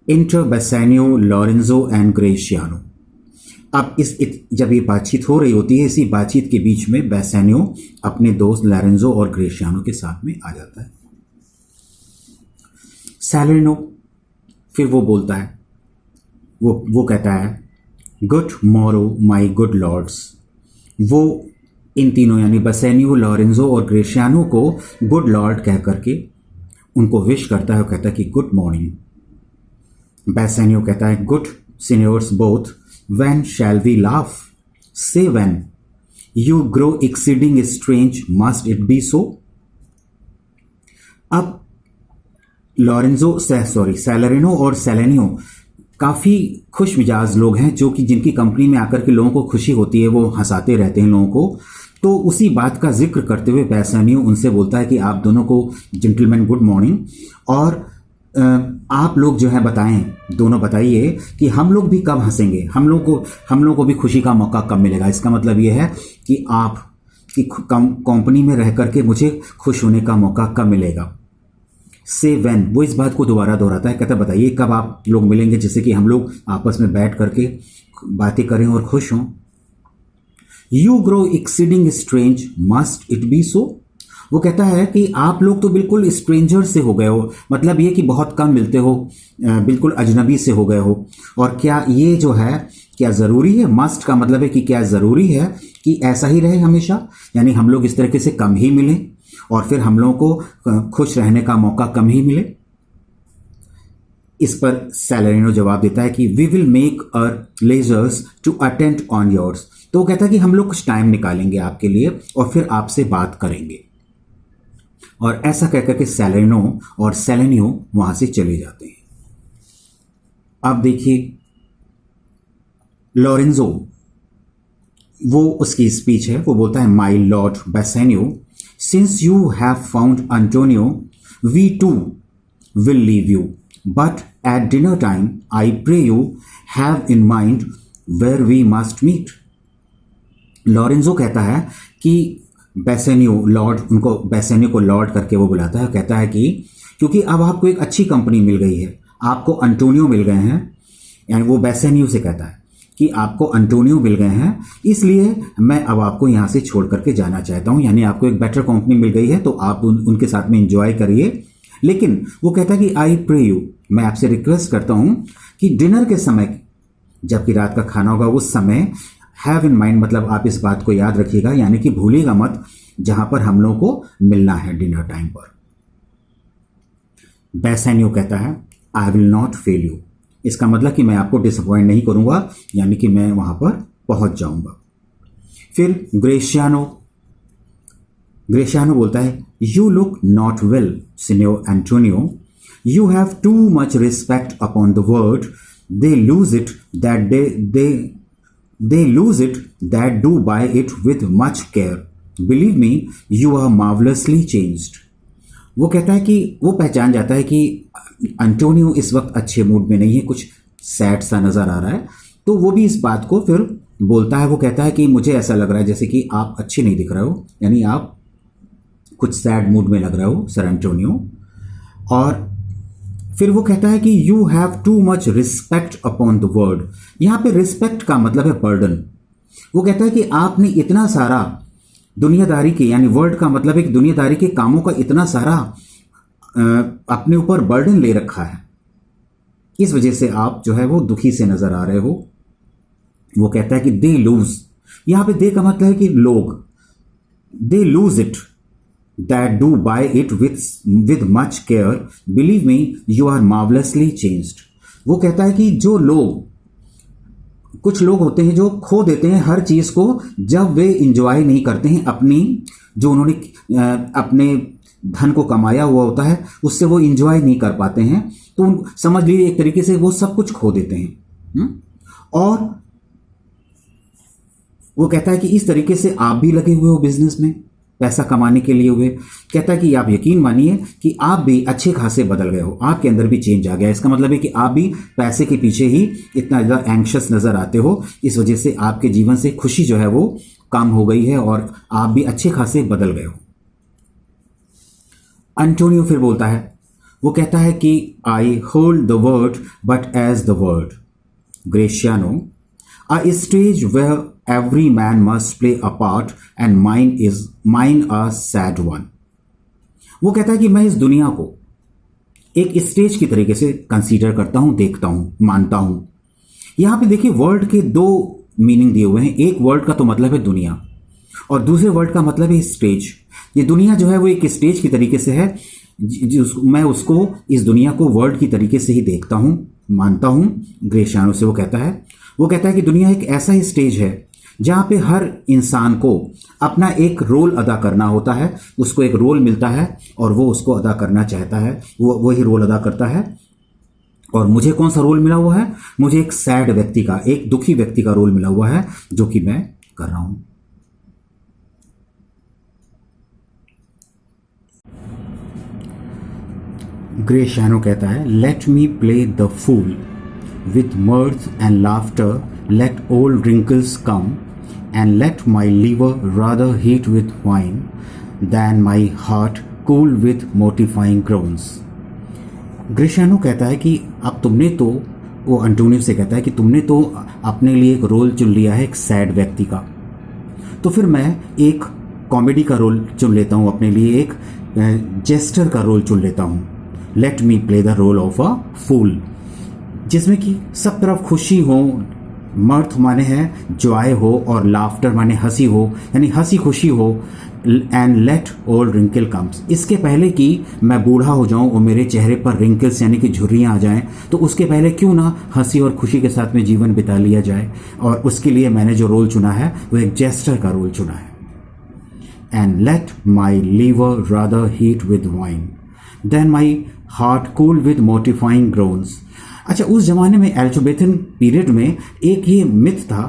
Enter Bassanio, Lorenzo and Gratiano. अब जब ये बातचीत हो रही होती है, इसी बातचीत के बीच में बेसानियो अपने दोस्त लॉरेंजो और ग्रेशियानो के साथ में आ जाता है। सैलरिनो फिर वो बोलता है, वो कहता है good morrow my good lords. वो इन तीनों यानी बेसानियो, लॉरेंजो और ग्रेशियानो को गुड लॉर्ड कह करके उनको विश करता है और कहता है कि गुड मॉर्निंग। बेसानियो कहता है good signiors both, when shall we laugh, say when, you grow exceeding strange, must it be so. अब सैलरिनो और सेलेनियो काफ़ी खुश मिजाज लोग हैं, जो कि जिनकी कंपनी में आकर के लोगों को खुशी होती है, वो हंसाते रहते हैं लोगों को। तो उसी बात का जिक्र करते हुए बेसानियो उनसे बोलता है कि आप दोनों को जेंटलमैन गुड मॉर्निंग, और आप लोग जो है बताएं, दोनों बताइए कि हम लोग भी कब हंसेंगे, हम लोग को भी खुशी का मौका कब मिलेगा। इसका मतलब ये है कि आप की कंपनी में रह करके मुझे खुश होने का मौका कब मिलेगा। से व्हेन, वो इस बात को दोबारा दोहराता है, कहता है बताइए कब आप लोग मिलेंगे जिससे कि हम लोग आपस में बैठ करके बातें करें और खुश हों। You grow exceeding strange, must it be so. वो कहता है कि आप लोग तो बिल्कुल स्ट्रेंजर से हो गए हो, मतलब ये कि बहुत कम मिलते हो, बिल्कुल अजनबी से हो गए हो। और क्या ये जो है क्या ज़रूरी है? मस्ट का मतलब है कि क्या ज़रूरी है कि ऐसा ही रहे हमेशा, यानी हम लोग इस तरीके से कम ही मिलें और फिर हम लोगों को खुश रहने का मौका कम ही मिले। इस पर सैलरिनो जवाब देता है कि we will make our leisures to attend on yours. तो वो कहता है कि हम लोग कुछ टाइम निकालेंगे आपके लिए और फिर आपसे बात करेंगे। और ऐसा कहकर के सैलरिनो और सेलेनियो वहां से चले जाते हैं। अब देखिए लॉरेंजो, वो उसकी स्पीच है, वो बोलता है my lord Bassanio, since you have found Antonio, we too will leave you. But at dinner time, I pray you have in mind where we must meet. Lorenzo कहता है कि बेसानियो को लॉर्ड करके वो बुलाता है, कहता है कि क्योंकि अब आपको एक अच्छी कंपनी मिल गई है, आपको अंटोनियो मिल गए हैं, यानी वो बेसानियो से कहता है कि आपको अंटोनियो मिल गए हैं, इसलिए मैं अब आपको यहाँ से छोड़ करके जाना चाहता हूँ, यानी आपको एक बेटर कंपनी मिल गई है तो आप उनके साथ में एंजॉय करिए। लेकिन वो कहता है कि आई प्रे यू, मैं आपसे रिक्वेस्ट करता हूँ कि डिनर के समय, जबकि रात का खाना होगा उस समय, हैव इन माइंड, मतलब आप इस बात को याद रखिएगा, यानी कि भूलिएगा मत, जहां पर हम लोगों को मिलना है डिनर टाइम पर। बेसानियो कहता है I will not fail you, इसका मतलब कि मैं आपको डिसअपॉइंट नहीं करूंगा, यानी कि मैं वहां पर पहुंच जाऊंगा। फिर ग्रेशियानो बोलता है you look not well signior Antonio, you have too much respect upon the world, they lose it that do buy it with much care, believe me you are marvellously changed. वो कहता है कि वो पहचान जाता है कि अंटोनियो इस वक्त अच्छे मूड में नहीं है, कुछ सैड सा नजर आ रहा है, तो वो भी इस बात को फिर बोलता है। वो कहता है कि मुझे ऐसा लग रहा है जैसे कि आप अच्छे नहीं दिख रहे हो, यानी आप कुछ सैड मूड में लग रहे हो सर एंटोनियो। और फिर वो कहता है कि you have too much respect upon the word. यहां पे रिस्पेक्ट का मतलब है बर्डन। वो कहता है कि आपने इतना सारा दुनियादारी के, यानी वर्ल्ड का मतलब एक दुनियादारी के कामों का इतना सारा अपने ऊपर बर्डन ले रखा है, इस वजह से आप जो है वो दुखी से नजर आ रहे हो। वो कहता है कि दे लूज, यहां पे दे का मतलब है कि लोग, they lose it that do buy it with much care, believe me you are marvellously changed. वो कहता है कि जो लोग, कुछ लोग होते हैं जो खो देते हैं हर चीज को जब वे इंजॉय नहीं करते हैं अपनी, जो उन्होंने अपने धन को कमाया हुआ होता है उससे वो इंजॉय नहीं कर पाते हैं, तो समझ लीजिए एक तरीके से वो सब कुछ खो देते हैं। और वो कहता है कि इस तरीके से आप भी लगे हुए हो बिजनेस में पैसा कमाने के लिए हुए। कहता है कि आप यकीन मानिए कि आप भी अच्छे खासे बदल गए हो, आपके अंदर भी चेंज आ गया। इसका मतलब है कि आप भी पैसे के पीछे ही इतना ज़्यादा एंग्शियस नज़र आते हो, इस वजह से आपके जीवन से खुशी जो है वो कम हो गई है और आप भी अच्छे खासे बदल गए हो। एंटोनियो फिर बोलता है, वो कहता है कि I hold the world but as the world, Gratiano a stage where every man must play a part and mine a sad one। वो कहता है कि मैं इस दुनिया को एक स्टेज की तरीके से कंसीडर करता हूं, देखता हूं, मानता हूं। यहां पे देखिए वर्ल्ड के दो मीनिंग दिए हुए हैं। एक वर्ल्ड का तो मतलब है दुनिया और दूसरे वर्ल्ड का मतलब है स्टेज। ये दुनिया जो है वो एक स्टेज की तरीके से है, मैं उसको, इस दुनिया को वर्ल्ड की तरीके से ही देखता हूं, मानता हूं। ग्रेशियानो से वो कहता है कि दुनिया एक ऐसा ही स्टेज है जहां पे हर इंसान को अपना एक रोल अदा करना होता है, उसको एक रोल मिलता है और वो उसको अदा करना चाहता है, वो वही रोल अदा करता है। और मुझे कौन सा रोल मिला हुआ है? मुझे एक सैड व्यक्ति का, एक दुखी व्यक्ति का रोल मिला हुआ है जो कि मैं कर रहा हूं। ग्रेशियानो कहता है, let me play the fool with mirth and laughter, let old wrinkles come, and let my liver rather heat with wine than my heart cool with mortifying groans। ग्रेशियानो कहता है कि अब तुमने तो, वो एंटोनियो से कहता है कि तुमने तो अपने लिए एक रोल चुन लिया है एक सैड व्यक्ति का, तो फिर मैं एक कॉमेडी का रोल चुन लेता हूँ अपने लिए, एक जेस्टर का रोल चुन लेता हूँ। Let me play the role of a fool, जिसमें कि सब तरफ खुशी हो, मर्थ माने है जॉय हो और लाफ्टर माने हंसी हो, यानी हंसी खुशी हो। And let old wrinkle comes, इसके पहले कि मैं बूढ़ा हो जाऊं और मेरे चेहरे पर रिंकल्स यानी कि झुर्रियां आ जाएं, तो उसके पहले क्यों ना हंसी और खुशी के साथ में जीवन बिता लिया जाए। और उसके लिए मैंने जो रोल चुना है वो एक जेस्टर का रोल चुना है। And let my liver rather heat with wine than my heart cool with mortifying groans. अच्छा, उस जमाने में एल्जाबेथन पीरियड में एक ये मिथ था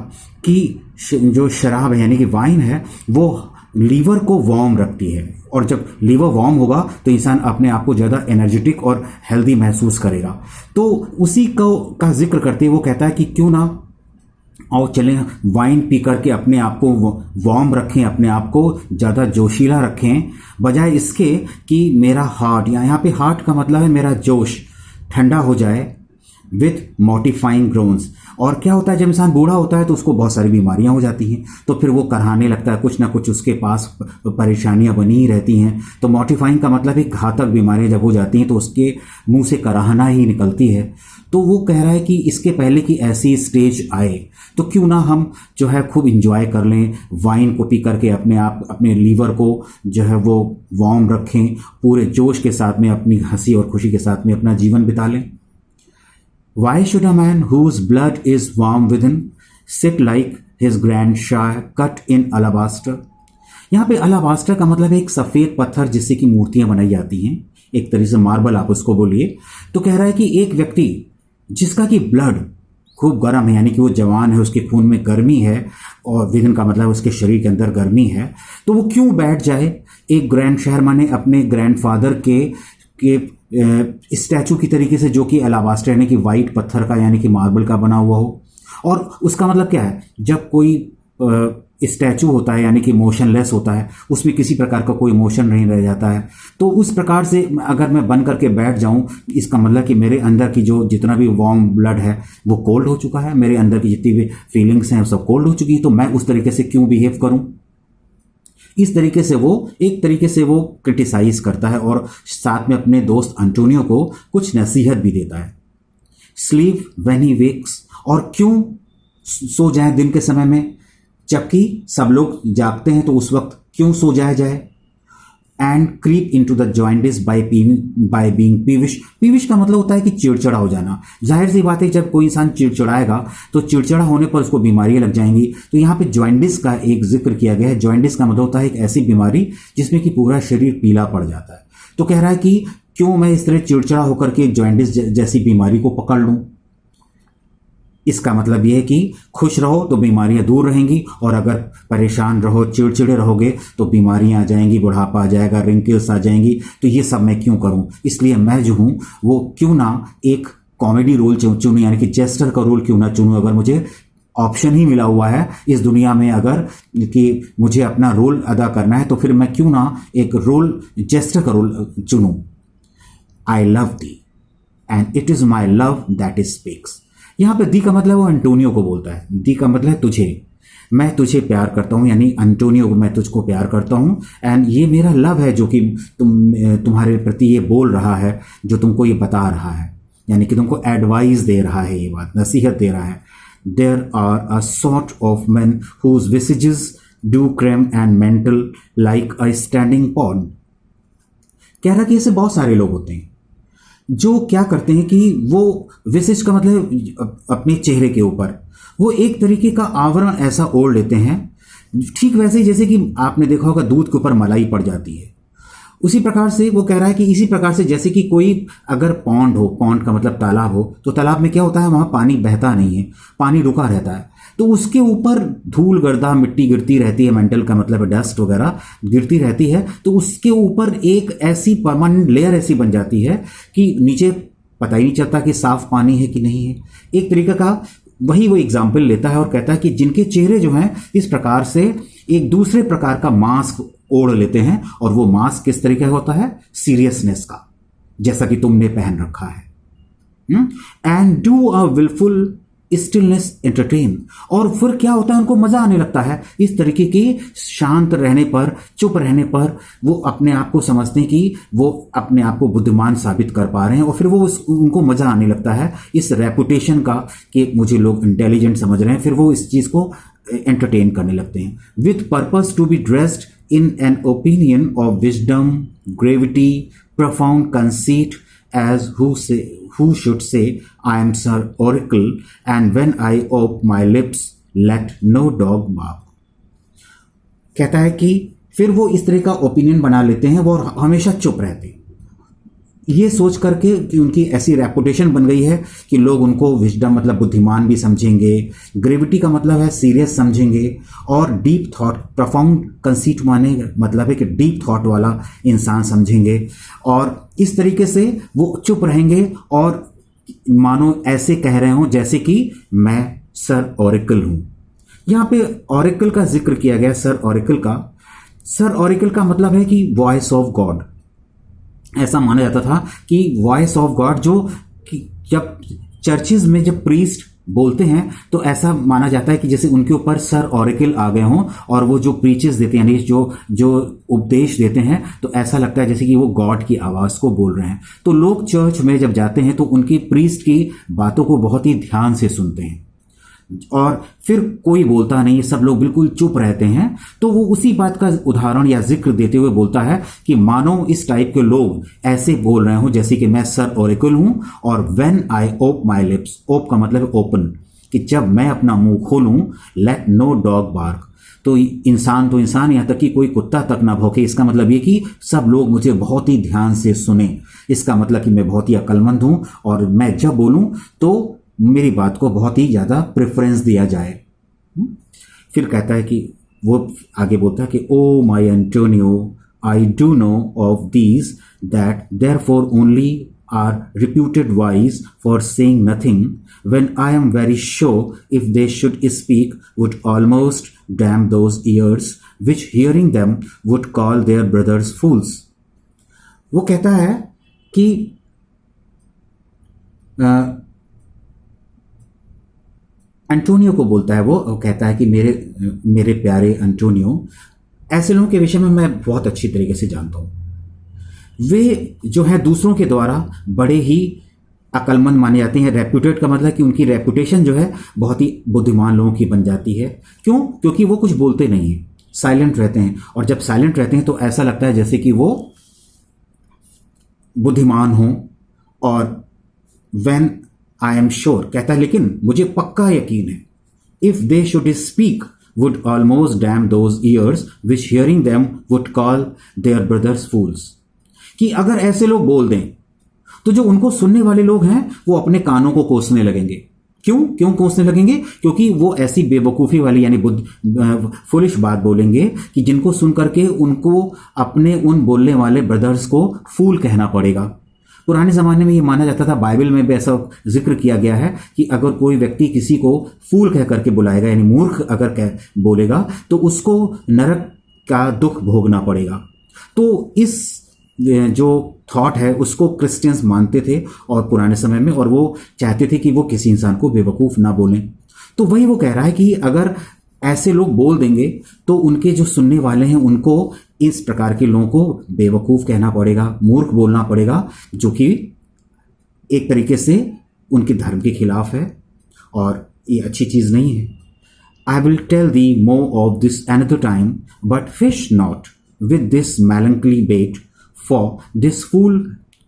कि जो शराब है यानी कि वाइन है वो लीवर को वार्म रखती है, और जब लीवर वार्म होगा तो इंसान अपने आप को ज़्यादा एनर्जेटिक और हेल्दी महसूस करेगा। तो उसी का जिक्र करते हुए वो कहता है कि क्यों ना और चलें वाइन पी करके अपने आप को वार्म रखें, अपने आप को ज़्यादा जोशीला रखें, बजाय इसके कि मेरा हार्ट, यहाँ पे हार्ट का मतलब है मेरा जोश, ठंडा हो जाए विथ मोटिफाइंग ग्रोन्स। और क्या होता है, जब इंसान बूढ़ा होता है तो उसको बहुत सारी बीमारियां हो जाती हैं, तो फिर वो कराहने लगता है, कुछ ना कुछ उसके पास परेशानियां बनी ही रहती हैं। तो मोटिफाइंग का मतलब है घातक बीमारियां जब हो जाती हैं तो उसके मुंह से कराहना ही निकलती है। तो वो कह रहा है कि इसके पहले कि ऐसी स्टेज आए तो क्यों ना हम जो है खूब इंजॉय कर लें, वाइन को पी करके अपने लीवर को जो है वो वार्म रखें, पूरे जोश के साथ में अपनी हंसी और खुशी के साथ में अपना जीवन बिता लें। Why should a man whose blood is warm within sit like his grandsire cut in alabaster? यहाँ पे अलाबास्टर का मतलब है एक सफ़ेद पत्थर जिससे कि मूर्तियां बनाई जाती हैं, एक तरीके से मार्बल आप उसको बोलिए। तो कह रहा है कि एक व्यक्ति जिसका कि ब्लड खूब गर्म है, यानी कि वो जवान है, उसके खून में गर्मी है, और विदिन का मतलब उसके शरीर के अंदर गर्मी है, तो वो क्यों बैठ जाए एक ग्रैंडशायर माने अपने ग्रैंडफादर के स्टैचू की तरीके से, जो कि अलाबास्टर यानी कि वाइट पत्थर का यानी कि मार्बल का बना हुआ हो। और उसका मतलब क्या है, जब कोई स्टैचू होता है, यानी कि मोशनलेस होता है, उसमें किसी प्रकार का कोई मोशन नहीं रह जाता है। तो उस प्रकार से अगर मैं बन करके बैठ जाऊं, इसका मतलब कि मेरे अंदर की जो जितना भी वार्म ब्लड है वो कोल्ड हो चुका है, मेरे अंदर की जितनी भी फीलिंग्स हैं वो सब कोल्ड हो चुकी है, तो मैं उस तरीके से क्यों बिहेव करूं। इस तरीके से वो एक तरीके से वो क्रिटिसाइज करता है और साथ में अपने दोस्त अंटोनियो को कुछ नसीहत भी देता है। स्लीप व्हेन ही वेक्स, और क्यों सो जाए दिन के समय में, जबकि सब लोग जागते हैं, तो उस वक्त क्यों सो जाया जाए। And creep into the jaundice by being peevish. Peevish का मतलब होता है कि चिड़चिड़ा हो जाना। जाहिर सी बात है, जब कोई इंसान चिड़चिड़ाएगा तो चिड़चिड़ा होने पर उसको बीमारियां लग जाएंगी। तो यहाँ पे जॉइंटिस का एक जिक्र किया गया है। जॉइंटिस का मतलब होता है एक ऐसी बीमारी जिसमें कि पूरा शरीर पीला पड़ जाता है। तो कह रहा है कि क्यों मैं इस तरह चिड़चिड़ा होकर के जॉइंटिस जैसी बीमारी को पकड़ लूं। इसका मतलब यह है कि खुश रहो तो बीमारियां दूर रहेंगी, और अगर परेशान रहो, चिड़चिड़े रहोगे तो बीमारियां आ जाएंगी, बुढ़ापा आ जाएगा, रिंकल्स आ जाएंगी। तो ये सब मैं क्यों करूं। इसलिए मैं जो हूं वो क्यों ना एक कॉमेडी रोल चुनूं, यानी कि जेस्टर का रोल क्यों ना चुनूं। अगर मुझे ऑप्शन ही मिला हुआ है इस दुनिया में, अगर कि मुझे अपना रोल अदा करना है, तो फिर मैं क्यों ना एक रोल जेस्टर का रोल चुनूं। I love thee and it is my love that is speaks. यहां पे दी का मतलब वो एंटोनियो को बोलता है। दी का मतलब है तुझे, मैं तुझे प्यार करता हूं, यानी एंटोनियो को मैं तुझको प्यार करता हूं। एंड ये मेरा लव है जो कि तुम्हारे प्रति ये बोल रहा है, जो तुमको ये बता रहा है, यानी कि तुमको एडवाइस दे रहा है, ये बात नसीहत दे रहा है। There are a sort of man whose visages do cream and mantle like a standing pond. कह रहा कि ऐसे बहुत सारे लोग होते हैं जो क्या करते हैं कि वो विशिष्ट का मतलब अपने चेहरे के ऊपर वो एक तरीके का आवरण ऐसा ओढ़ लेते हैं, ठीक वैसे ही जैसे कि आपने देखा होगा दूध के ऊपर मलाई पड़ जाती है। उसी प्रकार से वो कह रहा है कि इसी प्रकार से जैसे कि कोई अगर पॉन्ड हो, पॉन्ड का मतलब तालाब हो, तो तालाब में क्या होता है, वहां पानी बहता नहीं है, पानी रुका रहता है। तो उसके ऊपर धूल गर्दा मिट्टी गिरती रहती है, मेंटल का मतलब डस्ट वगैरह गिरती रहती है। तो उसके ऊपर एक ऐसी परमानेंट लेयर ऐसी बन जाती है कि नीचे पता ही नहीं चलता कि साफ पानी है कि नहीं है। एक तरीके का वही वो एग्जाम्पल लेता है और कहता है कि जिनके चेहरे जो हैं इस प्रकार से एक दूसरे प्रकार का मास्क ओढ़ लेते हैं, और वो मास्क किस तरीके का होता है, सीरियसनेस का, जैसा कि तुमने पहन रखा है। And do a wilful stillness entertain, और फिर क्या होता है, उनको मजा आने लगता है इस तरीके के शांत रहने पर, चुप रहने पर। वो अपने आप को समझते हैं कि वो अपने आप को बुद्धिमान साबित कर पा रहे हैं, और फिर वो उनको मजा आने लगता है इस रेपुटेशन का कि मुझे लोग इंटेलिजेंट समझ रहे हैं। फिर वो इस चीज को एंटरटेन करने लगते हैं। With purpose to be dressed in an opinion of wisdom, gravity, profound conceit, as who should say, I am Sir Oracle, and when I open my lips, let no dog bark. कहता है कि फिर वो इस तरह का opinion बना लेते हैं, वो हमेशा चुप रहते हैं, ये सोच करके कि उनकी ऐसी रेपुटेशन बन गई है कि लोग उनको विजडम मतलब बुद्धिमान भी समझेंगे, ग्रेविटी का मतलब है सीरियस समझेंगे, और डीप थॉट, प्रोफाउंड कंसीट माने मतलब है कि डीप थॉट वाला इंसान समझेंगे। और इस तरीके से वो चुप रहेंगे और मानो ऐसे कह रहे हों जैसे कि मैं सर ऑरेकल हूं। यहां पे ऑरेकल का जिक्र किया गया, सर ऑरेकल का। सर ऑरेकल का मतलब है कि वॉइस ऑफ गॉड। ऐसा माना जाता था कि वॉइस ऑफ गॉड जो जब चर्चेज में जब प्रीस्ट बोलते हैं तो ऐसा माना जाता है कि जैसे उनके ऊपर सर ऑरेकल आ गए हों, और वो जो प्रीचेस देते हैं यानी जो उपदेश देते हैं, तो ऐसा लगता है जैसे कि वो गॉड की आवाज को बोल रहे हैं। तो लोग चर्च में जब जाते हैं तो उनकी प्रीस्ट की बातों को बहुत ही ध्यान से सुनते हैं, और फिर कोई बोलता नहीं, सब लोग बिल्कुल चुप रहते हैं। तो वो उसी बात का उदाहरण या जिक्र देते हुए बोलता है कि मानो इस टाइप के लोग ऐसे बोल रहे हो जैसे कि मैं सर ऑरेकल हूं, और when I op my lips, ओप का मतलब ओपन, कि जब मैं अपना मुंह खोलूं, लेट नो डॉग बार्क, तो इंसान यहां तक कि कोई कुत्ता तक ना भौंके। इसका मतलब ये कि सब लोग मुझे बहुत ही ध्यान से सुने। इसका मतलब कि मैं बहुत ही अक्लमंद हूं, और मैं जब बोलूं तो मेरी बात को बहुत ही ज्यादा प्रेफरेंस दिया जाए। फिर कहता है कि वो आगे बोलता है कि oh my Antonio, I do know of these that therefore only are reputed wise for saying nothing, when I am very sure if they should speak would almost damn those ears which hearing them would call their brothers fools. वो कहता है कि Antonio को बोलता है, वो कहता है कि मेरे प्यारे एंटोनियो, ऐसे लोगों के विषय में मैं बहुत अच्छी तरीके से जानता हूँ। वे जो है दूसरों के द्वारा बड़े ही अक्लमंद माने जाते हैं। रेप्यूटेड का मतलब कि उनकी रेपुटेशन जो है बहुत ही बुद्धिमान लोगों की बन जाती है। क्यों? क्योंकि वो कुछ बोलते नहीं हैं, साइलेंट रहते हैं। और जब साइलेंट रहते हैं तो ऐसा लगता है जैसे कि वो बुद्धिमान हों। और व्हेन आई एम श्योर, कहता है लेकिन मुझे पक्का यकीन है, if they should speak would almost damn those ears which hearing them would call their brothers fools. कि अगर ऐसे लोग बोल दें तो जो उनको सुनने वाले लोग हैं वो अपने कानों को कोसने लगेंगे। क्यों कोसने लगेंगे? क्योंकि वो ऐसी बेवकूफ़ी वाली यानी फुलिश बात बोलेंगे कि जिनको सुन करके उनको अपने उन बोलने वाले ब्रदर्स को फूल कहना पड़ेगा। पुराने ज़माने में ये माना जाता था, बाइबल में भी ऐसा जिक्र किया गया है कि अगर कोई व्यक्ति किसी को फूल कह करके बुलाएगा यानी मूर्ख अगर बोलेगा तो उसको नरक का दुख भोगना पड़ेगा। तो इस जो थॉट है उसको क्रिश्चियंस मानते थे और पुराने समय में, और वो चाहते थे कि वो किसी इंसान को बेवकूफ़ ना बोलें। तो वही वो कह रहा है कि अगर ऐसे लोग बोल देंगे तो उनके जो सुनने वाले हैं उनको इस प्रकार के लोगों को बेवकूफ़ कहना पड़ेगा, मूर्ख बोलना पड़ेगा, जो कि एक तरीके से उनके धर्म के खिलाफ है और ये अच्छी चीज़ नहीं है। I will tell thee more of this another time, but fish not with this melancholy bait, for this fool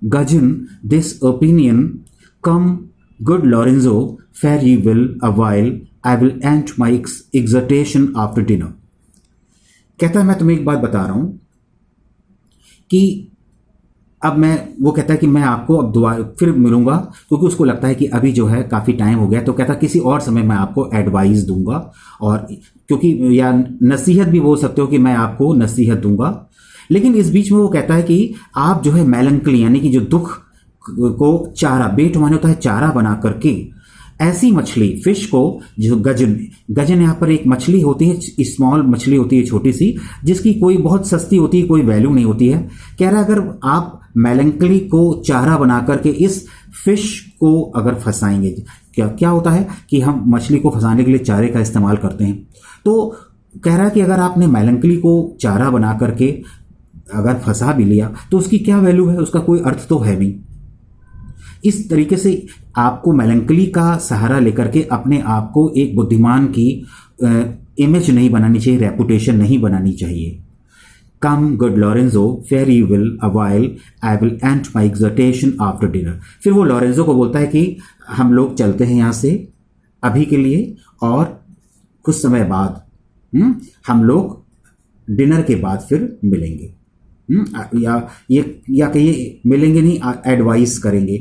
gudgeon this opinion. Come, good Lorenzo, fare ye well a while. I will end my exhortation after dinner. कहता है मैं तुम्हें एक बात बता रहा हूं कि अब वो कहता है कि मैं आपको अब दोबारा फिर मिलूंगा, क्योंकि उसको लगता है कि अभी जो है काफ़ी टाइम हो गया। तो कहता किसी और समय मैं आपको एडवाइस दूंगा, और क्योंकि या नसीहत भी बोल सकते हो कि मैं आपको नसीहत दूंगा। लेकिन इस बीच में वो कहता है कि आप जो है मेलंकली यानी कि जो दुख को चारा, बेट माने होता है चारा बना करके, ऐसी मछली फिश को, जो गजन यहाँ पर एक मछली होती है, स्मॉल मछली होती है छोटी सी, जिसकी कोई बहुत सस्ती होती है, कोई वैल्यू नहीं होती है। कह रहा है अगर आप मेलंकली को चारा बना करके इस फिश को अगर फंसाएंगे, क्या होता है कि हम मछली को फंसाने के लिए चारे का इस्तेमाल करते हैं। तो कह रहा है कि अगर आपने मेलंकली को चारा बना करके अगर फंसा भी लिया तो उसकी क्या वैल्यू है, उसका कोई अर्थ तो है नहीं। इस तरीके से आपको मेलंकली का सहारा लेकर के अपने आप को एक बुद्धिमान की इमेज नहीं बनानी चाहिए, रेपुटेशन नहीं बनानी चाहिए। Come good Lorenzo, fare you will a while, I will end my exhortation after dinner. फिर वो लॉरेंजो को बोलता है कि हम लोग चलते हैं यहाँ से अभी के लिए, और कुछ समय बाद हम लोग डिनर के बाद फिर मिलेंगे। या कहिए मिलेंगे नहीं, एडवाइस करेंगे।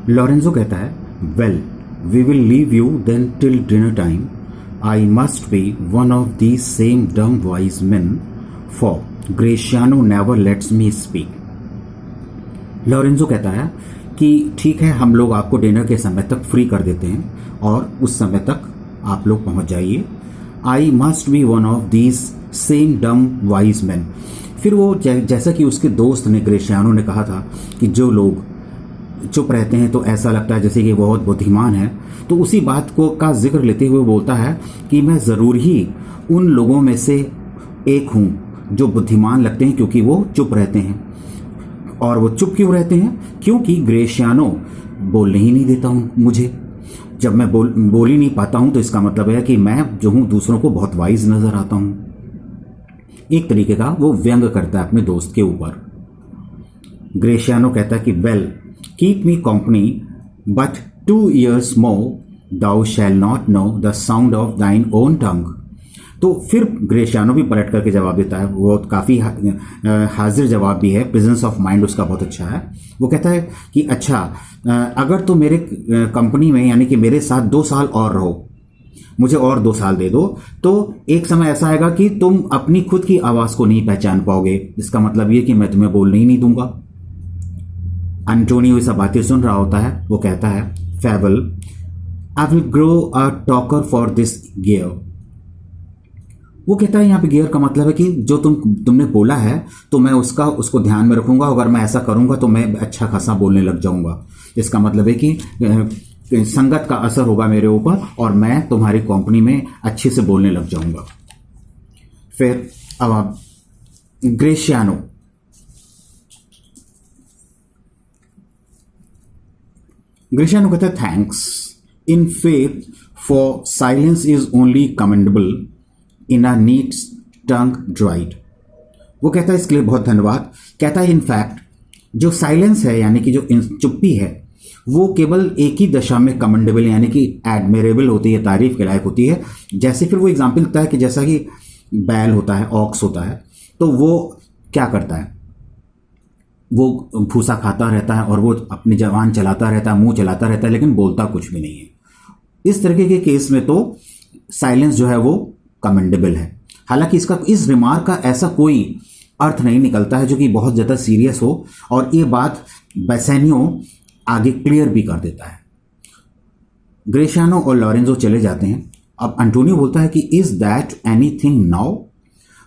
लॉरेंजो कहता है, well we will leave you then till dinner time. I must be one of these same dumb wise men, for Gratiano never lets me speak. Lorenzo कहता है कि ठीक है, हम लोग आपको डिनर के समय तक फ्री कर देते हैं और उस समय तक आप लोग पहुंच जाइए. आई must be one of these same dumb wise man. फिर वो जैसा कि उसके दोस्त ने ग्रेशियानो ने कहा था कि जो लोग चुप रहते हैं तो ऐसा लगता है जैसे कि बहुत बुद्धिमान है, तो उसी बात को का जिक्र लेते हुए बोलता है कि मैं ज़रूर ही उन लोगों में से एक हूँ जो बुद्धिमान लगते हैं क्योंकि वो चुप रहते हैं. और वो चुप क्यों रहते हैं? क्योंकि ग्रेशियानो बोलने ही नहीं देता हूँ मुझे. जब मैं बोल ही नहीं पाता हूँ तो इसका मतलब है कि मैं जो हूँ दूसरों को बहुत वाइज नज़र आता हूँ. एक तरीके का वो व्यंग करता है अपने दोस्त के ऊपर. ग्रेशियानो कहता है कि well keep me company but 2 years more thou shall not know the sound of thine own tongue. तो फिर ग्रेशियानो भी पलट करके जवाब देता है. वो काफ़ी हाजिर जवाब भी है, प्रेजेंस ऑफ माइंड उसका बहुत अच्छा है. वो कहता है कि अच्छा, अगर तो मेरे कंपनी में यानी कि मेरे साथ 2 साल और रहो मुझे और 2 साल दे दो, तो एक समय ऐसा आएगा कि तुम अपनी खुद की आवाज़ को नहीं पहचान पाओगे। इसका मतलब ये कि मैं तुम्हें बोलने ही नहीं दूंगा। एंटोनियो ये सब बातें सुन रहा होता है। वो कहता है, fable, I will grow a talker for this gear. वो कहता है यहाँ पे गियर का मतलब है कि जो तुमने बोला है तो मैं उसको ध्यान में रखूंगा। अगर मैं ऐसा करूंगा तो मैं अच्छा खासा बोलने लग जाऊंगा। इसका मतलब है कि संगत का असर होगा मेरे ऊपर और मैं तुम्हारी कंपनी में अच्छे से बोलने लग जाऊंगा। फिर अब ग्रेशियानो कहता है, thanks in faith for silence is only commendable in a neat tongue dried. वो कहता है इसके लिए बहुत धन्यवाद। कहता है इनफैक्ट जो साइलेंस है यानी कि जो चुप्पी है वो केवल एक ही दशा में कमेंडेबल यानी कि एडमिरेबल होती है, तारीफ के लायक होती है। जैसे फिर वो एग्जाम्पल देता है कि जैसा कि बैल होता है, ऑक्स होता है, तो वो क्या करता है, वो भूसा खाता रहता है और वो अपनी जबान चलाता रहता है, मुंह चलाता रहता है, लेकिन बोलता कुछ भी नहीं है। इस तरीके के केस में तो साइलेंस जो है वो कमेंडेबल है। हालांकि इस रिमार्क का ऐसा कोई अर्थ नहीं निकलता है जो कि बहुत ज़्यादा सीरियस हो, और ये बात बेसेनियो आगे क्लियर भी कर देता है। ग्रेशियानो और लॉरेंजो चले जाते हैं। अब एंटोनियो बोलता है कि इज दैट एनीथिंग नाउ।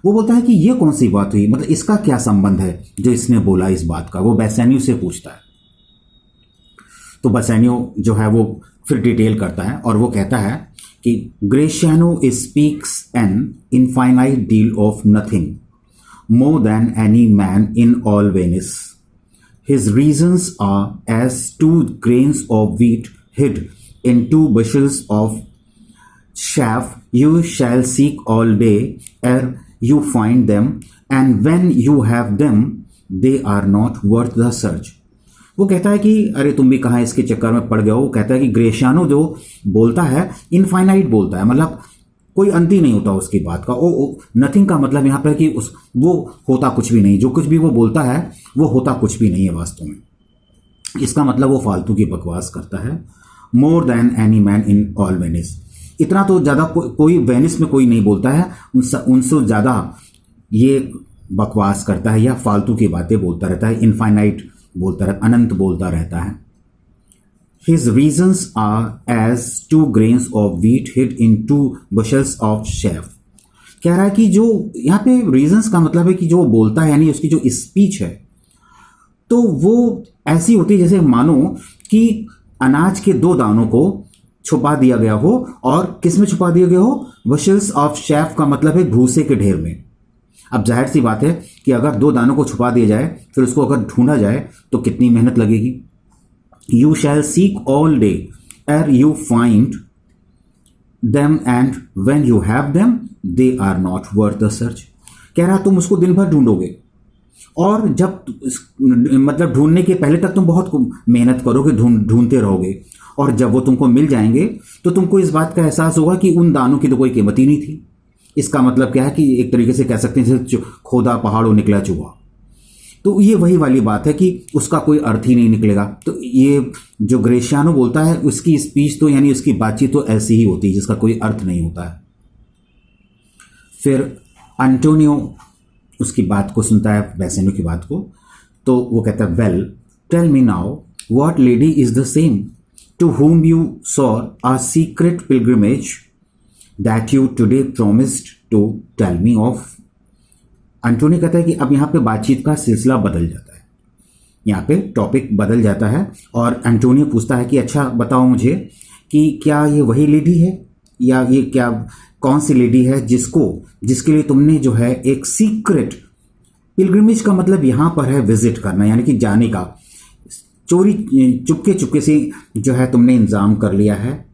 वो बोलता है कि ये कौन सी बात हुई, मतलब इसका क्या संबंध है जो इसने बोला इस बात का। वो बेसेनियो से पूछता है। तो बेसेनियो जो है वो फिर डिटेल करता है और वो कहता है कि Gratiano speaks an infinite deal of nothing more than any man in all Venice. His reasons are as 2 grains of wheat hid in 2 bushels of chaff. You shall seek all day ere you find them, and when you have them, they are not worth the search. वो कहता है कि अरे तुम भी कहाँ इसके चक्कर में पड़ गए हो। वो कहता है कि ग्रेशियानो जो बोलता है इनफाइनाइट बोलता है, मतलब कोई अंत ही नहीं होता उसकी बात का। नथिंग का मतलब यहाँ पर कि वो होता कुछ भी नहीं, जो कुछ भी वो बोलता है वो होता कुछ भी नहीं है वास्तव में। इसका मतलब वो फालतू की बकवास करता है। More than any man in all Venice, इतना तो ज़्यादा कोई वेनिस में कोई नहीं बोलता है, उनसे ज़्यादा ये बकवास करता है या फालतू की बातें बोलता रहता है, इनफाइनाइट बोलता रहता, अनंत बोलता रहता है। His reasons are as 2 grains of wheat hid in 2 bushels of chaff. कह रहा है कि जो यहाँ पे reasons का मतलब है कि जो बोलता है यानी उसकी जो स्पीच है तो वो ऐसी होती है जैसे मानो कि अनाज के 2 दानों को छुपा दिया गया हो। और किस में छुपा दिया गया हो? bushels of chaff का मतलब है भूसे के ढेर में। अब जाहिर सी बात है कि अगर 2 दानों को छुपा दिया जाए फिर उसको अगर ढूंढा जाए तो कितनी मेहनत लगेगी। You shall seek all day ere you find them, and when you have them, they are not worth the search. कह रहा तुम उसको दिन भर ढूंढोगे और जब मतलब ढूंढने के पहले तक तुम बहुत मेहनत करोगे, ढूंढते रहोगे, और जब वो तुमको मिल जाएंगे तो तुमको इस बात का एहसास होगा कि उन दानों की तो कोई कीमत ही नहीं थी। इसका मतलब क्या है कि एक तरीके से कह सकते हैं जैसे खोदा पहाड़ों निकला चूहा। तो ये वही वाली बात है कि उसका कोई अर्थ ही नहीं निकलेगा। तो ये जो ग्रेशियानो बोलता है उसकी स्पीच तो यानी उसकी बातचीत तो ऐसी ही होती है जिसका कोई अर्थ नहीं होता है। फिर एंटोनियो उसकी बात को सुनता है, बेसेनियो की बात को, तो वो कहता है, well tell me now what lady is the same to whom you saw a secret pilgrimage that you today promised to tell me of. Antonio कहता है कि अब यहाँ पे बातचीत का सिलसिला बदल जाता है, यहाँ पे टॉपिक बदल जाता है और एंटोनियो पूछता है कि अच्छा बताओ मुझे कि क्या ये वही लेडी है या ये क्या कौन सी लेडी है जिसके लिए तुमने जो है एक सीक्रेट पिलग्रिमेज का मतलब यहाँ पर है विजिट करना यानी कि जाने का, चोरी चुपके से जो है तुमने इंतजाम कर लिया है,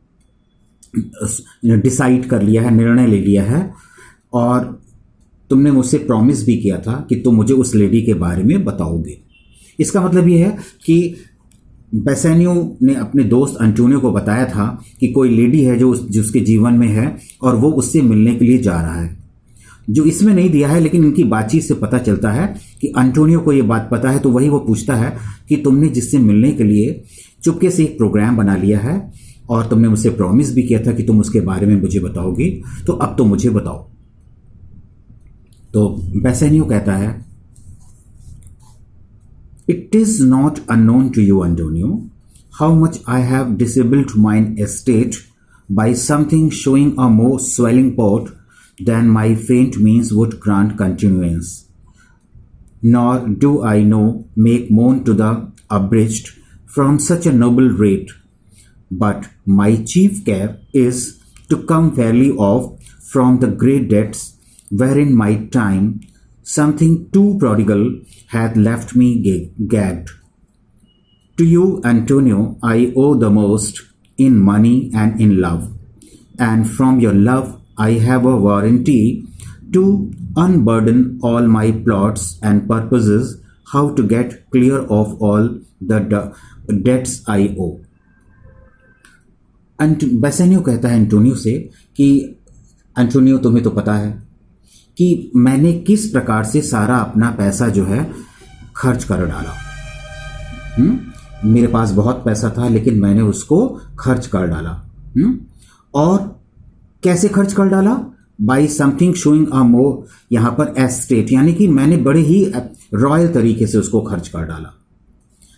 डिसाइड कर लिया है, निर्णय ले लिया है, और तुमने मुझसे प्रॉमिस भी किया था कि तुम मुझे उस लेडी के बारे में बताओगे। इसका मतलब ये है कि बेसेनियो ने अपने दोस्त एंटोनियो को बताया था कि कोई लेडी है जो उसके जीवन में है और वो उससे मिलने के लिए जा रहा है, जो इसमें नहीं दिया है, लेकिन इनकी बातचीत से पता चलता है कि एंटोनियो को ये बात पता है। तो वही वो पूछता है कि तुमने जिससे मिलने के लिए चुपके से एक प्रोग्राम बना लिया है और तुमने मुझसे प्रॉमिस भी किया था कि तुम उसके बारे में मुझे बताओगी, तो अब तो मुझे बताओ। तो बेसेनियो कहता है, it is not unknown to you Antonio how much I have disabled mine estate by something showing a more swelling port than my faint means would grant continuance, nor do I know make moan to the abridged from such a noble rate, but my chief care is to come fairly off from the great debts wherein my time something too prodigal hath left me gagged. To you, Antonio, I owe the most in money and in love, and from your love I have a warranty to unburden all my plots and purposes, how to get clear of all the debts I owe. Bassanio कहता है Antonio से कि Antonio, तुम्हें तो पता है कि मैंने किस प्रकार से सारा अपना पैसा जो है खर्च कर डाला। मेरे पास बहुत पैसा था लेकिन मैंने उसको खर्च कर डाला। और कैसे खर्च कर डाला? बाई समथिंग शोइंग अ मोर, यहां पर एस्टेट, यानी कि मैंने बड़े ही रॉयल तरीके से उसको खर्च कर डाला।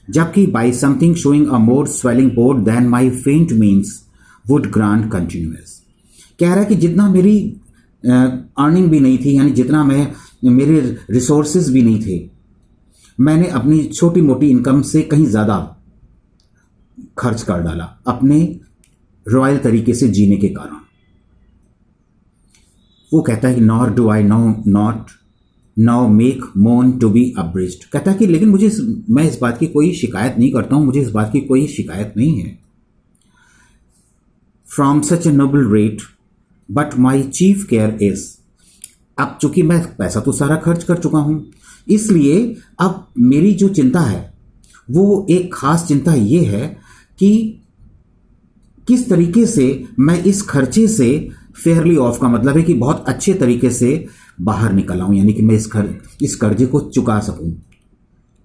जबकि by something showing a more swelling port than my faint means would grant continuous, कह रहा है कि जितना मेरी अर्निंग भी नहीं थी, यानी जितना मेरे रिसोर्सेज भी नहीं थे, मैंने अपनी छोटी मोटी इनकम से कहीं ज़्यादा खर्च कर डाला अपने रॉयल तरीके से जीने के कारण। वो कहता है कि nor do I not now make मोन टू बी अब्रिज्ड, कहता है कि लेकिन मैं इस बात की कोई शिकायत नहीं करता हूं, मुझे इस बात की कोई शिकायत नहीं है। From such a noble rate but my chief care is, अब चूंकि मैं पैसा तो सारा खर्च कर चुका हूं, इसलिए अब मेरी जो चिंता है वो एक खास चिंता ये है कि किस तरीके से मैं इस खर्चे से फेयरली ऑफ, का मतलब है कि बहुत अच्छे तरीके से बाहर निकल आऊं, यानी कि मैं इस कर्जे को चुका सकूं।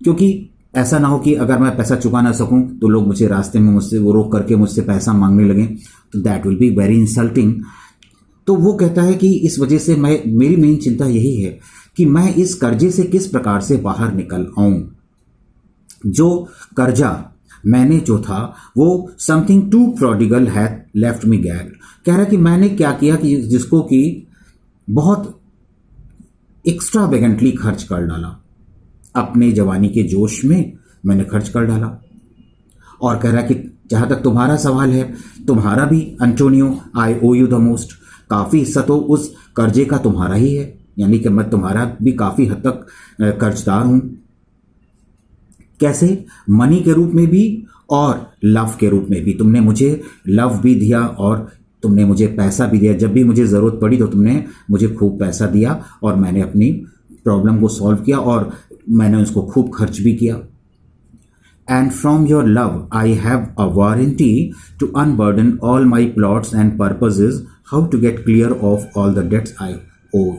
क्योंकि ऐसा ना हो कि अगर मैं पैसा चुका ना सकूं तो लोग मुझे रास्ते में मुझसे वो रोक करके मुझसे पैसा मांगने लगें, तो that will be very insulting. तो वो कहता है कि इस वजह से मेरी मेन चिंता यही है कि मैं इस कर्जे से किस प्रकार से बाहर निकल आऊं। जो कर्जा मैंने जो था वो something too prodigal hath left me gaged, कह रहा है कि मैंने क्या किया कि जिसको कि बहुत एक्स्ट्रावेगेंटली खर्च कर डाला, अपने जवानी के जोश में मैंने खर्च कर डाला। और कह रहा है कि जहां तक तुम्हारा सवाल है, तुम्हारा भी Antonio, I owe you the most, काफी हिस्सा तो उस कर्जे का तुम्हारा ही है, यानी कि मैं तुम्हारा भी काफी हद तक कर्जदार हूं। कैसे? मनी के रूप में भी और लव के रूप में भी। तुमने मुझे लव भी दिया और तुमने मुझे पैसा भी दिया। जब भी मुझे ज़रूरत पड़ी तो तुमने मुझे खूब पैसा दिया और मैंने अपनी प्रॉब्लम को सॉल्व किया और मैंने उसको खूब खर्च भी किया। And from your love I have a warranty to unburden all my plots and purposes, how to get clear of all the debts I owe.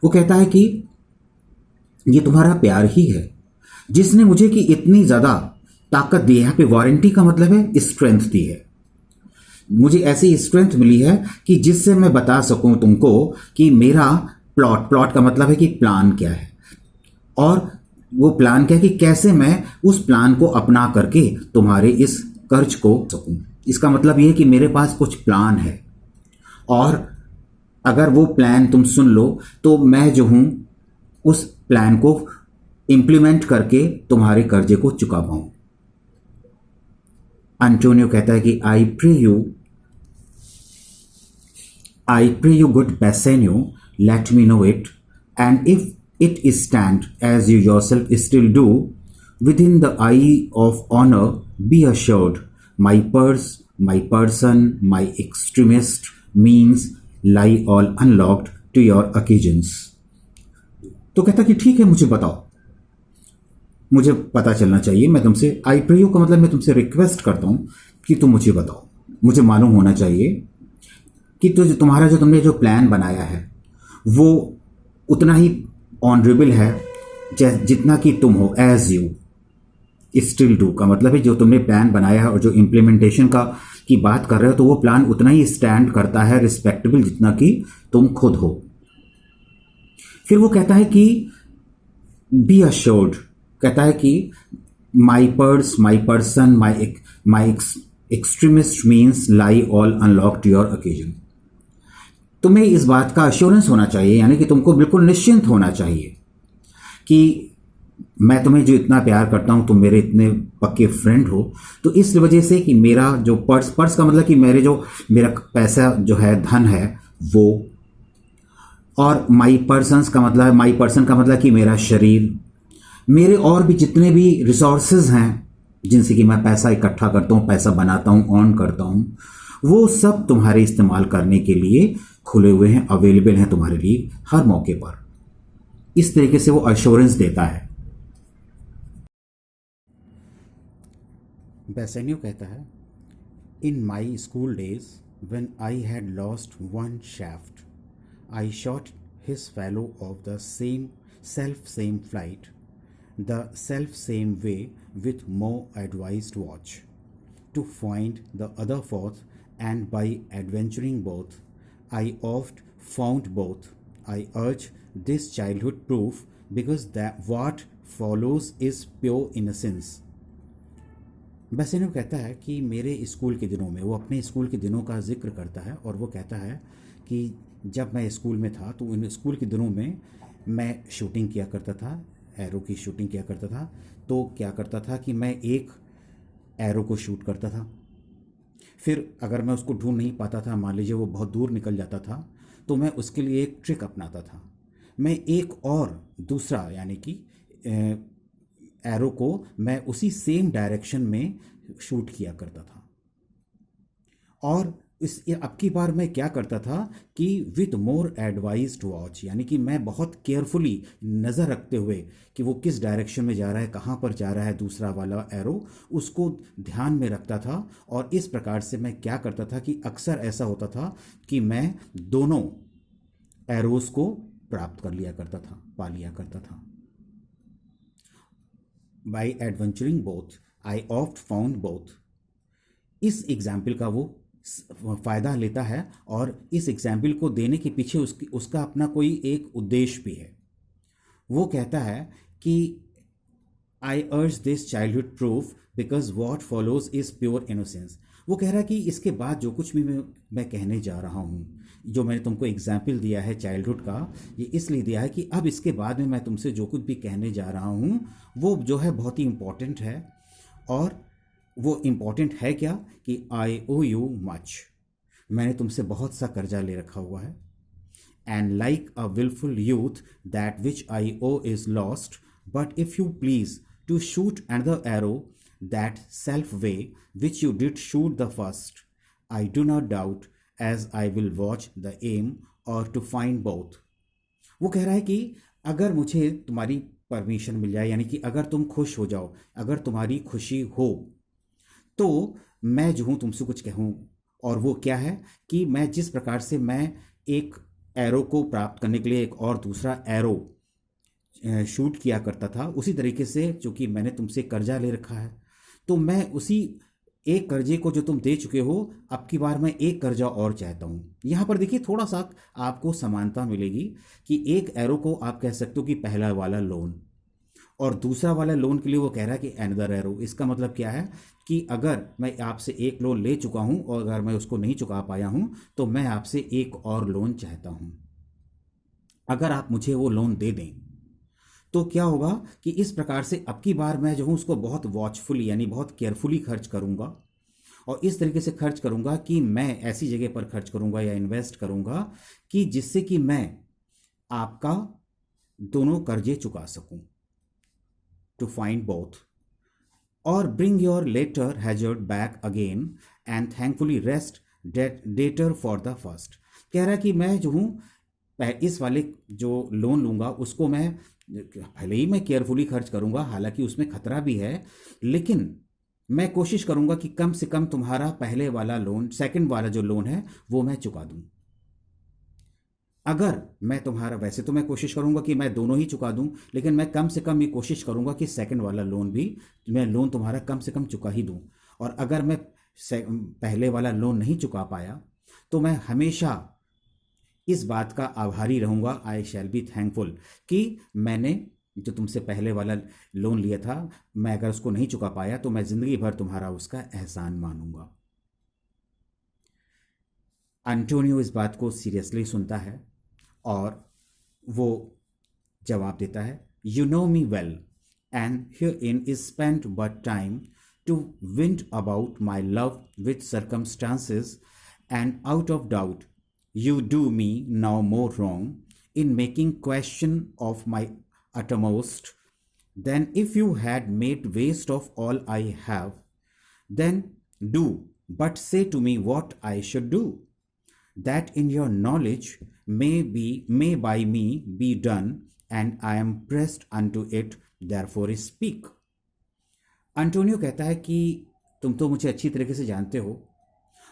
वो कहता है कि ये तुम्हारा प्यार ही है जिसने मुझे कि इतनी ज्यादा ताकत दी है। यहां पे वारंटी का मतलब है स्ट्रेंथ दी है। मुझे ऐसी स्ट्रेंथ मिली है कि जिससे मैं बता सकूं तुमको कि मेरा प्लॉट का मतलब है कि प्लान क्या है, और वो प्लान क्या है कि कैसे मैं उस प्लान को अपना करके तुम्हारे इस कर्ज को सकूं। इसका मतलब ये है कि मेरे पास कुछ प्लान है और अगर वो प्लान तुम सुन लो तो मैं जो हूं उस प्लान को इंप्लीमेंट करके तुम्हारे कर्जे को चुका पाऊं। एंटोनियो कहता है कि I pray you good Bassanio, let me know it, and if it stand as you yourself still do within the eye of honour, be assured my purse, my person, my extremist means lie all unlocked to your occasions. तो कहता कि ठीक है, मुझे बताओ, मुझे पता चलना चाहिए। मैं तुमसे आई प्रे यू का मतलब मैं तुमसे रिक्वेस्ट करता हूं कि तुम मुझे बताओ। मुझे मालूम होना चाहिए कि तुम्हारा जो तुमने जो प्लान बनाया है वो उतना ही ऑनरेबल है जितना कि तुम हो, एज यू। स्टिल डू का मतलब है जो तुमने प्लान बनाया है और जो इम्प्लीमेंटेशन का की बात कर रहे हो, तो वो प्लान उतना ही स्टैंड करता है रिस्पेक्टेबल जितना कि तुम खुद हो। फिर वो कहता है कि बी अश्योर्ड, कहता है कि माई purse, my person, my extremist means lie all unlock two your occasion. तुम्हें इस बात का अश्योरेंस होना चाहिए, यानी कि तुमको बिल्कुल निश्चिंत होना चाहिए कि मैं तुम्हें जो इतना प्यार करता हूं, तुम मेरे इतने पक्के फ्रेंड हो, तो इस वजह से कि मेरा जो पर्स, पर्स का मतलब कि मेरा पैसा जो है, धन है वो, और माई पर्सन का मतलब कि मेरा शरीर, मेरे और भी जितने भी रिसोर्सेज हैं जिनसे कि मैं पैसा इकट्ठा करता हूँ, पैसा बनाता हूँ, अर्न करता हूँ, वो सब तुम्हारे इस्तेमाल करने के लिए खुले हुए हैं, अवेलेबल हैं तुम्हारे लिए हर मौके पर। इस तरीके से वो अश्योरेंस देता है। बेसेन्यो कहता है, in my school days when I had lost one shaft, I shot his fellow of the same flight, the same way with more advised watch, to find the other fourth, and by adventuring both, I oft found both. I urge this childhood proof because that what follows is pure innocence. बेसेनो कहता है कि मेरे school के दिनों में, वो अपने school के दिनों का जिक्र करता है और वो कहता है कि जब मैं स्कूल में था तो इन स्कूल के दिनों में मैं शूटिंग किया करता था, एरो की शूटिंग किया करता था। तो क्या करता था कि मैं एक एरो को शूट करता था, फिर अगर मैं उसको ढूंढ नहीं पाता था, मान लीजिए वो बहुत दूर निकल जाता था, तो मैं उसके लिए एक ट्रिक अपनाता था। मैं एक और दूसरा यानी कि एरो को मैं उसी सेम डायरेक्शन में शूट किया करता था। और इस अब की बार मैं क्या करता था कि विद मोर एडवाइज्ड वॉच, यानी कि मैं बहुत केयरफुली नज़र रखते हुए कि वो किस डायरेक्शन में जा रहा है, कहाँ पर जा रहा है दूसरा वाला एरो, उसको ध्यान में रखता था। और इस प्रकार से मैं क्या करता था कि अक्सर ऐसा होता था कि मैं दोनों एरोस को प्राप्त कर लिया करता था, पा लिया करता था। By adventuring both I oft found both. इस एग्जाम्पल का वो फ़ायदा लेता है और इस एग्जाम्पल को देने के पीछे उसका अपना कोई एक उद्देश्य भी है। वो कहता है कि आई अर्ज this childhood proof because what follows is pure innocence. वो कह रहा है कि इसके बाद जो कुछ भी मैं कहने जा रहा हूँ, जो मैंने तुमको एग्जाम्पल दिया है चाइल्डहुड का, ये इसलिए दिया है कि अब इसके बाद में मैं तुमसे जो कुछ भी कहने जा रहा हूँ वो जो है बहुत ही इम्पॉर्टेंट है। और वो इम्पॉर्टेंट है क्या कि आई ओ यू मच, मैंने तुमसे बहुत सा कर्जा ले रखा हुआ है। And like a wilful youth that which I owe is lost, but if you please to shoot another arrow that self way which you did shoot the first, I do not doubt as I will watch the aim or to find both. वो कह रहा है कि अगर मुझे तुम्हारी permission मिल जाए, यानी कि अगर तुम खुश हो जाओ, अगर तुम्हारी खुशी हो, तो मैं जो हूँ तुमसे कुछ कहूँ। और वो क्या है कि मैं जिस प्रकार से मैं एक एरो को प्राप्त करने के लिए एक और दूसरा एरो शूट किया करता था, उसी तरीके से चूँकि मैंने तुमसे कर्जा ले रखा है, तो मैं उसी एक कर्जे को जो तुम दे चुके हो, अब की बार मैं एक कर्जा और चाहता हूँ। यहाँ पर देखिए थोड़ा सा आपको समानता मिलेगी कि एक एरो को आप कह सकते हो कि पहला वाला लोन, और दूसरा वाला लोन के लिए वो कह रहा है कि अनदर एरो। इसका मतलब क्या है कि अगर मैं आपसे एक लोन ले चुका हूँ और अगर मैं उसको नहीं चुका पाया हूँ, तो मैं आपसे एक और लोन चाहता हूँ। अगर आप मुझे वो लोन दे दें तो क्या होगा कि इस प्रकार से अब की बार मैं जो हूँ उसको बहुत वॉचफुली यानी बहुत केयरफुली खर्च करूँगा, और इस तरीके से खर्च करूँगा कि मैं ऐसी जगह पर खर्च करूँगा या इन्वेस्ट करूँगा कि जिससे कि मैं आपका दोनों कर्जे चुका सकूँ, टू फाइंड बोथ, और bring your latter hazard back again and thankfully rest debtor for the first. कह रहा है कि मैं जो हूँ इस वाले जो लोन लूँगा उसको मैं भले ही मैं केयरफुली खर्च करूँगा, हालांकि उसमें खतरा भी है, लेकिन मैं कोशिश करूँगा कि कम से कम तुम्हारा पहले वाला लोन, सेकंड वाला जो लोन है वो मैं चुका दूँ। अगर मैं तुम्हारा, वैसे तो मैं कोशिश करूंगा कि मैं दोनों ही चुका दूं, लेकिन मैं कम से कम ये कोशिश करूंगा कि सेकंड वाला लोन भी, मैं लोन तुम्हारा कम से कम चुका ही दूं। और अगर मैं पहले वाला लोन नहीं चुका पाया तो मैं हमेशा इस बात का आभारी रहूंगा, आई शैल बी थैंकफुल, कि मैंने जो तुमसे पहले वाला लोन लिया था, मैं अगर उसको नहीं चुका पाया तो मैं जिंदगी भर तुम्हारा उसका एहसान मानूंगा। एंटोनियो इस बात को सीरियसली सुनता है और वो जवाब देता है, you know me well and here in is spent but time to wind about my love with circumstances and out of doubt you do me now more wrong in making question of my uttermost than if you had made waste of all I have. Then do but say to me what I should do, that in your knowledge may by me be done, and I am pressed unto it, therefore speak. Antonio कहता है कि तुम तो मुझे अच्छी तरीके से जानते हो,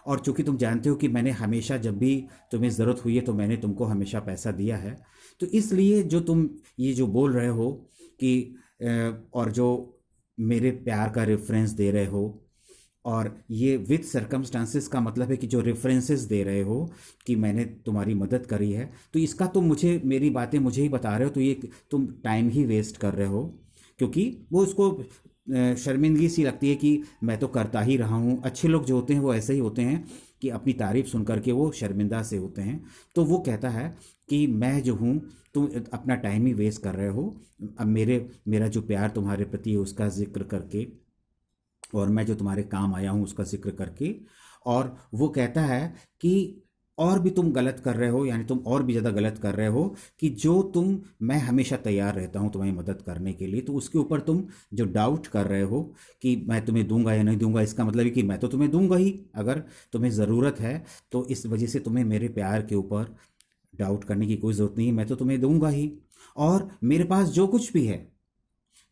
और चूंकि तुम जानते हो कि मैंने हमेशा जब भी तुम्हें ज़रूरत हुई है तो मैंने तुमको हमेशा पैसा दिया है, तो इसलिए जो तुम ये जो बोल रहे हो कि और जो मेरे प्यार का रेफरेंस दे रहे हो, और ये विथ सर्कमस्टांसेस का मतलब है कि जो रेफरेंसेस दे रहे हो कि मैंने तुम्हारी मदद करी है, तो इसका तुम मुझे, मेरी बातें मुझे ही बता रहे हो, तो ये तुम टाइम ही वेस्ट कर रहे हो, क्योंकि वो उसको शर्मिंदगी सी लगती है कि मैं तो करता ही रहा हूँ। अच्छे लोग जो होते हैं वो ऐसे ही होते हैं कि अपनी तारीफ सुन करके वो शर्मिंदा से होते हैं। तो वो कहता है कि मैं जो हूँ, तुम अपना टाइम ही वेस्ट कर रहे हो, अब मेरा जो प्यार तुम्हारे प्रति है उसका जिक्र करके, और मैं जो तुम्हारे काम आया हूँ उसका जिक्र करके। और वो कहता है कि और भी तुम गलत कर रहे हो, यानी तुम और भी ज़्यादा गलत कर रहे हो, कि जो मैं हमेशा तैयार रहता हूँ तुम्हारी मदद करने के लिए, तो उसके ऊपर तुम जो डाउट कर रहे हो कि मैं तुम्हें दूंगा या नहीं दूंगा, इसका मतलब है कि मैं तो तुम्हें दूंगा ही, अगर तुम्हें ज़रूरत है तो इस वजह से तुम्हें मेरे प्यार के ऊपर डाउट करने की कोई ज़रूरत नहीं है, मैं तो तुम्हें दूंगा ही। और मेरे पास जो कुछ भी है,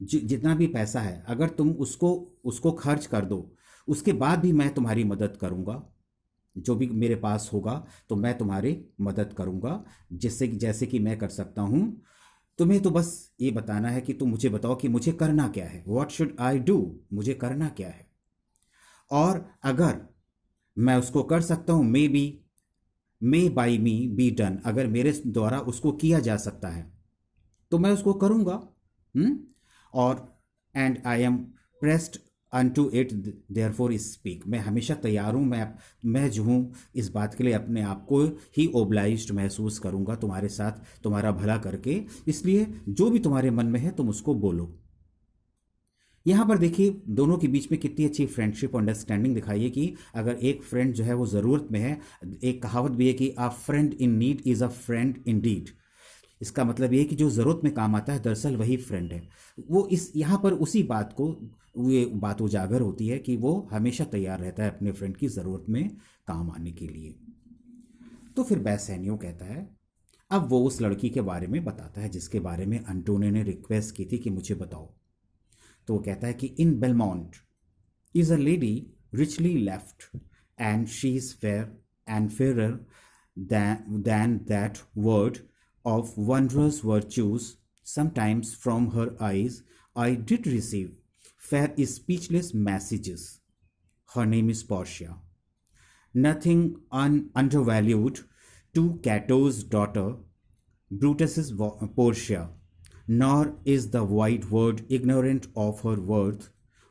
जितना भी पैसा है, अगर तुम उसको खर्च कर दो, उसके बाद भी मैं तुम्हारी मदद करूंगा, जो भी मेरे पास होगा तो मैं तुम्हारी मदद करूंगा, जैसे कि मैं कर सकता हूं। तुम्हें तो बस ये बताना है कि तुम मुझे बताओ कि मुझे करना क्या है, व्हाट शुड आई डू, मुझे करना क्या है। और अगर मैं उसको कर सकता हूं, मे बाई मी बी डन, अगर मेरे द्वारा उसको किया जा सकता है तो मैं उसको करूंगा। और and I am pressed unto it therefore speak, मैं हमेशा तैयार हूँ, मैं जो हूँ इस बात के लिए अपने आप को ही ओब्लाइज्ड महसूस करूँगा तुम्हारे साथ, तुम्हारा भला करके, इसलिए जो भी तुम्हारे मन में है तुम उसको बोलो। यहाँ पर देखिए दोनों के बीच में कितनी अच्छी फ्रेंडशिप अंडरस्टैंडिंग दिखाई है कि अगर एक फ्रेंड जो है वो ज़रूरत में है, एक कहावत भी है कि a friend in need is a friend in deed. इसका मतलब ये है कि जो ज़रूरत में काम आता है दरअसल वही फ्रेंड है। वो इस यहाँ पर उसी बात को, ये बात उजागर होती है कि वो हमेशा तैयार रहता है अपने फ्रेंड की ज़रूरत में काम आने के लिए। तो फिर बेसेनियो कहता है, अब वो उस लड़की के बारे में बताता है जिसके बारे में अंटोनियो ने रिक्वेस्ट की थी कि मुझे बताओ। तो वो कहता है कि in Belmont is a lady richly left and she is fair and fairer than that word of wondrous virtues, sometimes from her eyes I did receive fair speechless messages. Her name is Portia. Nothing undervalued to Cato's daughter, Brutus's Portia, nor is the wide world ignorant of her worth,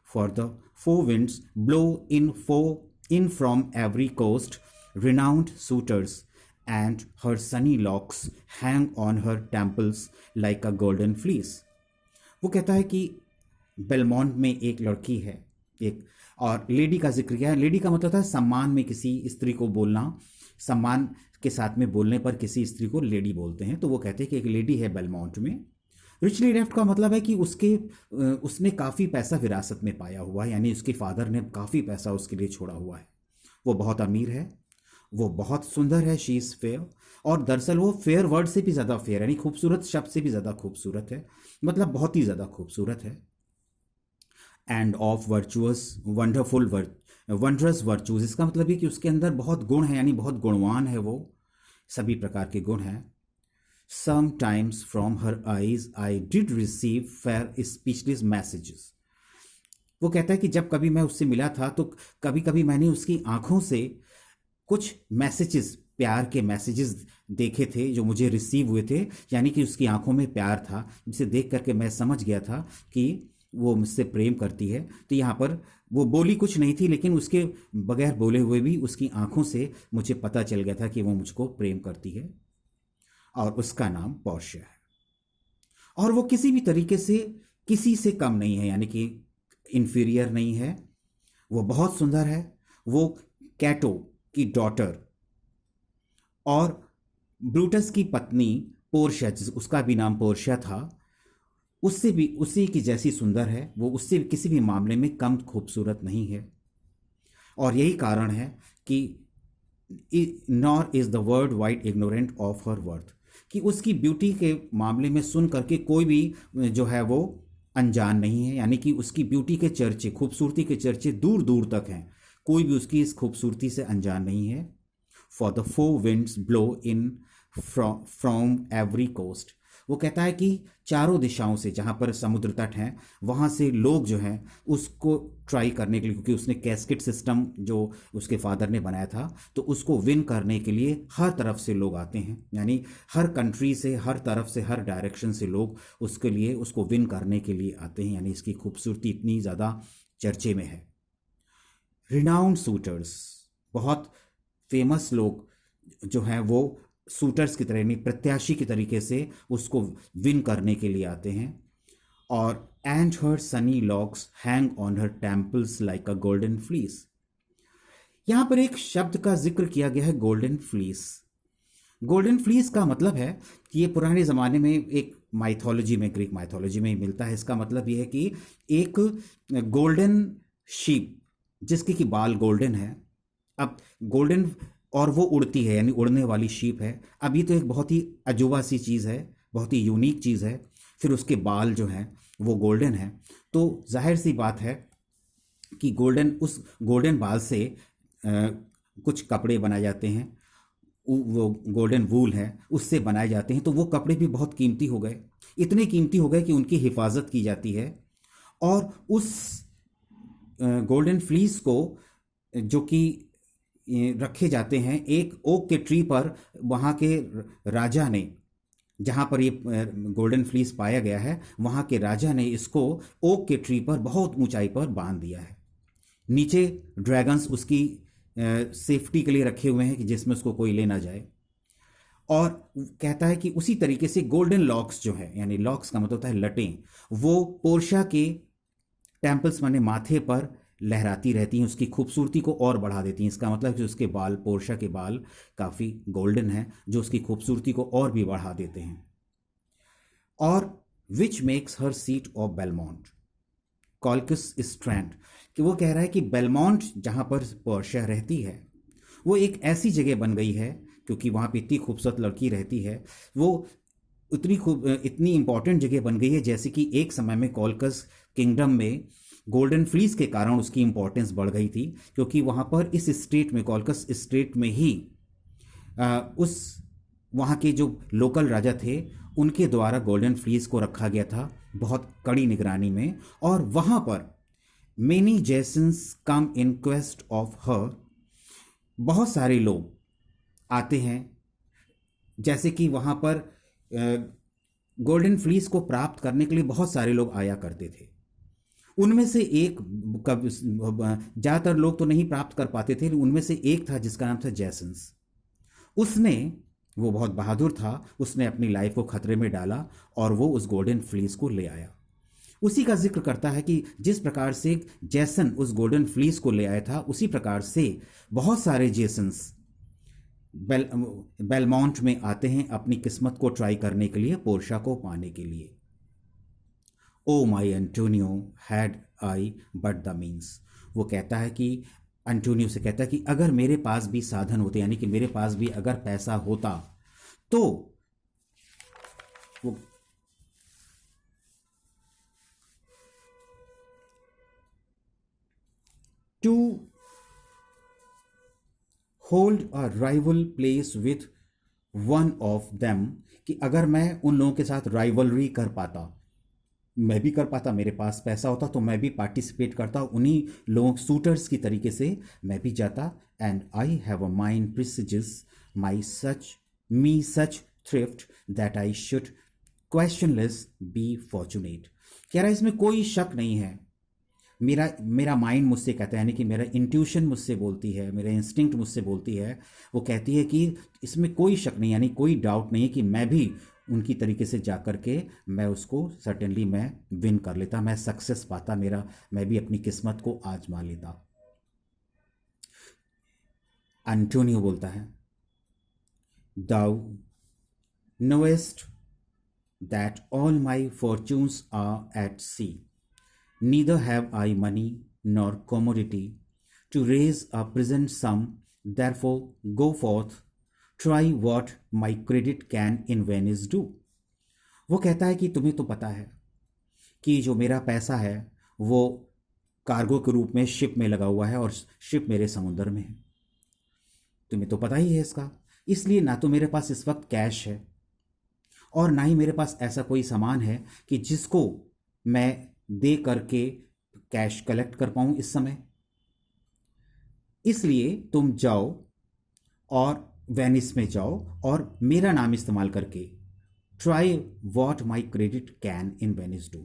for the four winds blow in from every coast, renowned suitors, and her sunny locks hang on her temples like a golden fleece. वो कहता है कि Belmont में एक लड़की है, एक, और लेडी का जिक्र किया है। लेडी का मतलब था सम्मान में किसी स्त्री को बोलना, सम्मान के साथ में बोलने पर किसी स्त्री को लेडी बोलते हैं। तो वो कहते हैं कि एक लेडी है बेलमोंट में। रिचली लेफ्ट का मतलब है कि उसने काफ़ी पैसा विरासत में पाया हुआ है, यानी उसके फादर ने काफ़ी पैसा उसके लिए छोड़ा हुआ है। वो बहुत अमीर है, वो बहुत सुंदर है, शी इज़ फेयर, और दरअसल वो फेयर वर्ड से भी ज़्यादा फेयर, यानी खूबसूरत शब्द से भी ज़्यादा खूबसूरत है, मतलब बहुत ही ज़्यादा खूबसूरत है। End of virtuous wonderful wondrous virtues, इसका मतलब है कि उसके अंदर बहुत गुण है, यानी बहुत गुणवान है, वो सभी प्रकार के गुण हैं। Sometimes from her eyes I did receive fair speechless messages. वो कहता है कि जब कभी मैं उससे मिला था तो कभी कभी मैंने उसकी आंखों से कुछ मैसेजेस, प्यार के मैसेजेस देखे थे जो मुझे रिसीव हुए थे, यानी कि उसकी आंखों में प्यार था, जिसे देख करके मैं समझ गया था कि वो मुझसे प्रेम करती है। तो यहाँ पर वो बोली कुछ नहीं थी, लेकिन उसके बगैर बोले हुए भी उसकी आंखों से मुझे पता चल गया था कि वो मुझको प्रेम करती है, और उसका नाम पोर्शिया है। और वो किसी भी तरीके से किसी से कम नहीं है, यानी कि इंफीरियर नहीं है। वो बहुत सुंदर है। वो कैटो की डॉटर और ब्रूटस की पत्नी पोर्शिया, उसका भी नाम पोर्शिया था, उससे भी उसी की जैसी सुंदर है। वो उससे किसी भी मामले में कम खूबसूरत नहीं है। और यही कारण है कि nor is the world wide ignorant of her worth, कि उसकी ब्यूटी के मामले में सुन करके कोई भी जो है वो अनजान नहीं है, यानी कि उसकी ब्यूटी के चर्चे, खूबसूरती के चर्चे दूर दूर तक हैं। कोई भी उसकी इस खूबसूरती से अनजान नहीं है। For the four winds blow in from every coast. वो कहता है कि चारों दिशाओं से, जहां पर समुद्र तट हैं, वहां से लोग जो हैं उसको ट्राई करने के लिए, क्योंकि उसने कैस्केट सिस्टम जो उसके फादर ने बनाया था, तो उसको विन करने के लिए हर तरफ से लोग आते हैं, यानी हर कंट्री से, हर तरफ से, हर डायरेक्शन से लोग उसके लिए, उसको विन करने के लिए आते हैं। यानी इसकी खूबसूरती इतनी ज़्यादा चर्चे में है। रिनाउंड सूटर्स, बहुत फेमस लोग जो हैं वो सूटर्स की तरह, यानी प्रत्याशी की तरीके से उसको विन करने के लिए आते हैं। और and her Sunny locks hang on her temples like a golden fleece. यहां पर एक शब्द का जिक्र किया गया है, गोल्डन फ्लीस। गोल्डन फ्लीस का मतलब है कि ये पुराने ज़माने में एक माइथोलॉजी में, ग्रीक माइथोलॉजी में मिलता है। इसका मतलब ये है कि एक गोल्डन शीप जिसके की बाल गोल्डन है, अब गोल्डन, और वो उड़ती है, यानी उड़ने वाली शीप है। अब ये तो एक बहुत ही अजूबा सी चीज़ है, बहुत ही यूनिक चीज़ है। फिर उसके बाल जो हैं वो गोल्डन है, तो जाहिर सी बात है कि उस गोल्डन बाल से कुछ कपड़े बनाए जाते हैं। वो गोल्डन वूल है, उससे बनाए जाते हैं। तो वो कपड़े भी बहुत कीमती हो गए, इतने कीमती हो गए कि उनकी हिफाजत की जाती है। और उस गोल्डन फ्लीस को जो कि रखे जाते हैं एक ओक के ट्री पर, वहाँ के राजा ने, जहाँ पर ये गोल्डन फ्लीस पाया गया है, वहाँ के राजा ने इसको ओक के ट्री पर बहुत ऊंचाई पर बांध दिया है। नीचे ड्रैगन्स उसकी सेफ्टी के लिए रखे हुए हैं कि जिसमें उसको कोई ले ना जाए। और कहता है कि उसी तरीके से गोल्डन लॉक्स जो है, यानी लॉक्स का मतलब होता है लटें, वो पोर्शिया के टेम्पल्स माने माथे पर लहराती रहती हैं, उसकी खूबसूरती को और बढ़ा देती हैं। इसका मतलब कि उसके बाल, पोर्शिया के बाल काफ़ी गोल्डन हैं, जो उसकी खूबसूरती को और भी बढ़ा देते हैं। और which makes her seat of Belmont Colchos strand, कि वो कह रहा है कि बेलमोंट जहाँ पर पोर्शिया रहती है, वो एक ऐसी जगह बन गई है, क्योंकि वहाँ पे इतनी खूबसूरत लड़की रहती है, वो इतनी इंपॉर्टेंट जगह बन गई है, जैसे कि एक समय में कॉल्कस किंगडम में गोल्डन फ्लीस के कारण उसकी इंपॉर्टेंस बढ़ गई थी, क्योंकि वहाँ पर इस स्टेट में, कॉल्कस स्टेट में ही उस वहाँ के जो लोकल राजा थे उनके द्वारा गोल्डन फ्लीस को रखा गया था बहुत कड़ी निगरानी में। और वहाँ पर many Jason's come in quest of her, बहुत सारे लोग आते हैं, जैसे कि वहाँ पर गोल्डन फ्लीस को प्राप्त करने के लिए बहुत सारे लोग आया करते थे। उनमें से एक, ज़्यादातर लोग तो नहीं प्राप्त कर पाते थे, उनमें से एक था जिसका नाम था जैसन्स। उसने, वो बहुत बहादुर था, उसने अपनी लाइफ को खतरे में डाला और वो उस गोल्डन फ्लीस को ले आया। उसी का जिक्र करता है कि जिस प्रकार से जैसन उस गोल्डन फ्लीस को ले आया था, उसी प्रकार से बहुत सारे जेसन्स बेलमोंट में आते हैं अपनी किस्मत को ट्राई करने के लिए, पोर्शिया को पाने के लिए। O my Antonio had I but the means, वो कहता है कि एंटोनियो से कहता है कि अगर मेरे पास भी साधन होते, यानी कि मेरे पास भी अगर पैसा होता, तो वो to hold a rival place with one of them, कि अगर मैं उन लोगों के साथ राइवलरी कर पाता, मैं भी कर पाता, मेरे पास पैसा होता तो मैं भी पार्टिसिपेट करता उन्हीं लोगों सूटर्स की तरीके से मैं भी जाता। And I have a mind presages my such me such thrift that I should questionless be fortunate. कह रहा है इसमें कोई शक नहीं है, मेरा मेरा माइंड मुझसे कहता है, यानी कि मेरा इंट्यूशन मुझसे बोलती है, मेरा इंस्टिंक्ट मुझसे बोलती है, वो कहती है कि इसमें कोई शक नहीं, यानी कोई डाउट नहीं है कि मैं भी उनकी तरीके से जा कर के मैं उसको सर्टेनली मैं विन कर लेता, मैं सक्सेस पाता, मैं भी अपनी किस्मत को आजमा लेता। एंटोनियो बोलता है, thou knowest that all my fortunes are at sea, neither have I money nor commodity to raise a present sum, therefore go forth, try what my credit can in Venice do। वो कहता है कि तुम्हें तो पता है कि जो मेरा पैसा है वो कार्गो के रूप में शिप में लगा हुआ है और शिप मेरे समुद्र में है, तुम्हें तो पता ही है इसका। इसलिए ना तो मेरे पास इस वक्त कैश है और ना ही मेरे पास ऐसा कोई सामान है कि जिसको मैं दे करके कैश कलेक्ट कर पाऊं इस समय। इसलिए तुम जाओ और वेनिस में जाओ और मेरा नाम इस्तेमाल करके try what my credit can in Venice do.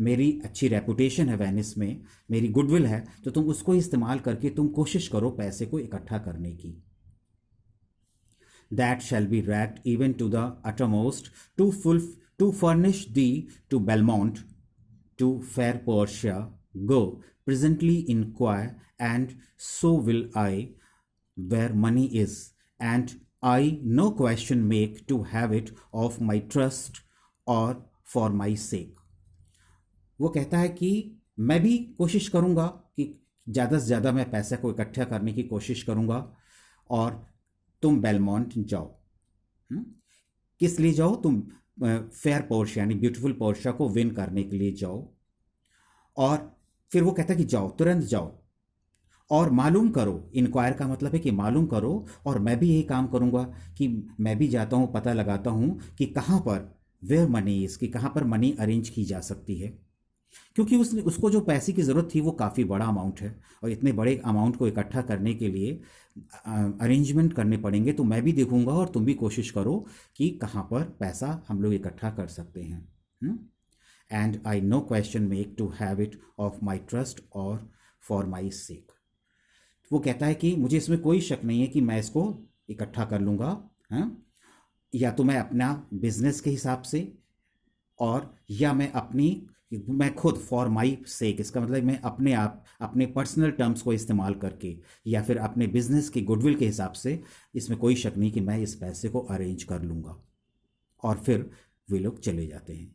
मेरी अच्छी रेपुटेशन है वेनिस में, मेरी गुडविल है, तो तुम उसको इस्तेमाल करके तुम कोशिश करो पैसे को इकट्ठा करने की। That shall be racked even to the uttermost to furnish thee to Belmont to fair Portia, go presently inquire, and so will I, where money is, and I no question make to have it of my trust or for my sake। वो कहता है कि मैं भी कोशिश करूंगा कि ज़्यादा से ज़्यादा मैं पैसे को इकट्ठा करने की कोशिश करूंगा और तुम बेलमोंट जाओ। किस लिए जाओ? तुम फेयर पोर्शिया यानी ब्यूटीफुल पोर्शिया को विन करने के लिए जाओ। और फिर वो कहता है कि जाओ, तुरंत जाओ और मालूम करो। इंक्वायर का मतलब है कि मालूम करो, और मैं भी यही काम करूंगा कि मैं भी जाता हूं, पता लगाता हूं कि कहां पर वेयर मनी इज, कि कहां पर मनी अरेंज की जा सकती है, क्योंकि उसको जो पैसे की ज़रूरत थी वो काफ़ी बड़ा अमाउंट है और इतने बड़े अमाउंट को इकट्ठा करने के लिए अरेंजमेंट करने पड़ेंगे। तो मैं भी देखूंगा और तुम भी कोशिश करो कि कहाँ पर पैसा हम लोग इकट्ठा कर सकते हैं। And I no question make to have it of my trust or for my sake. वो कहता है कि मुझे इसमें कोई शक नहीं है कि मैं इसको इकट्ठा कर लूँगा, या तो मैं अपना बिजनेस के हिसाब से, और या मैं खुद फॉर माई सेक, इसका मतलब मैं अपने आप अपने पर्सनल टर्म्स को इस्तेमाल करके या फिर अपने बिजनेस की गुडविल के हिसाब से, इसमें कोई शक नहीं कि मैं इस पैसे को अरेंज कर लूँगा। और फिर वे लोग चले जाते हैं।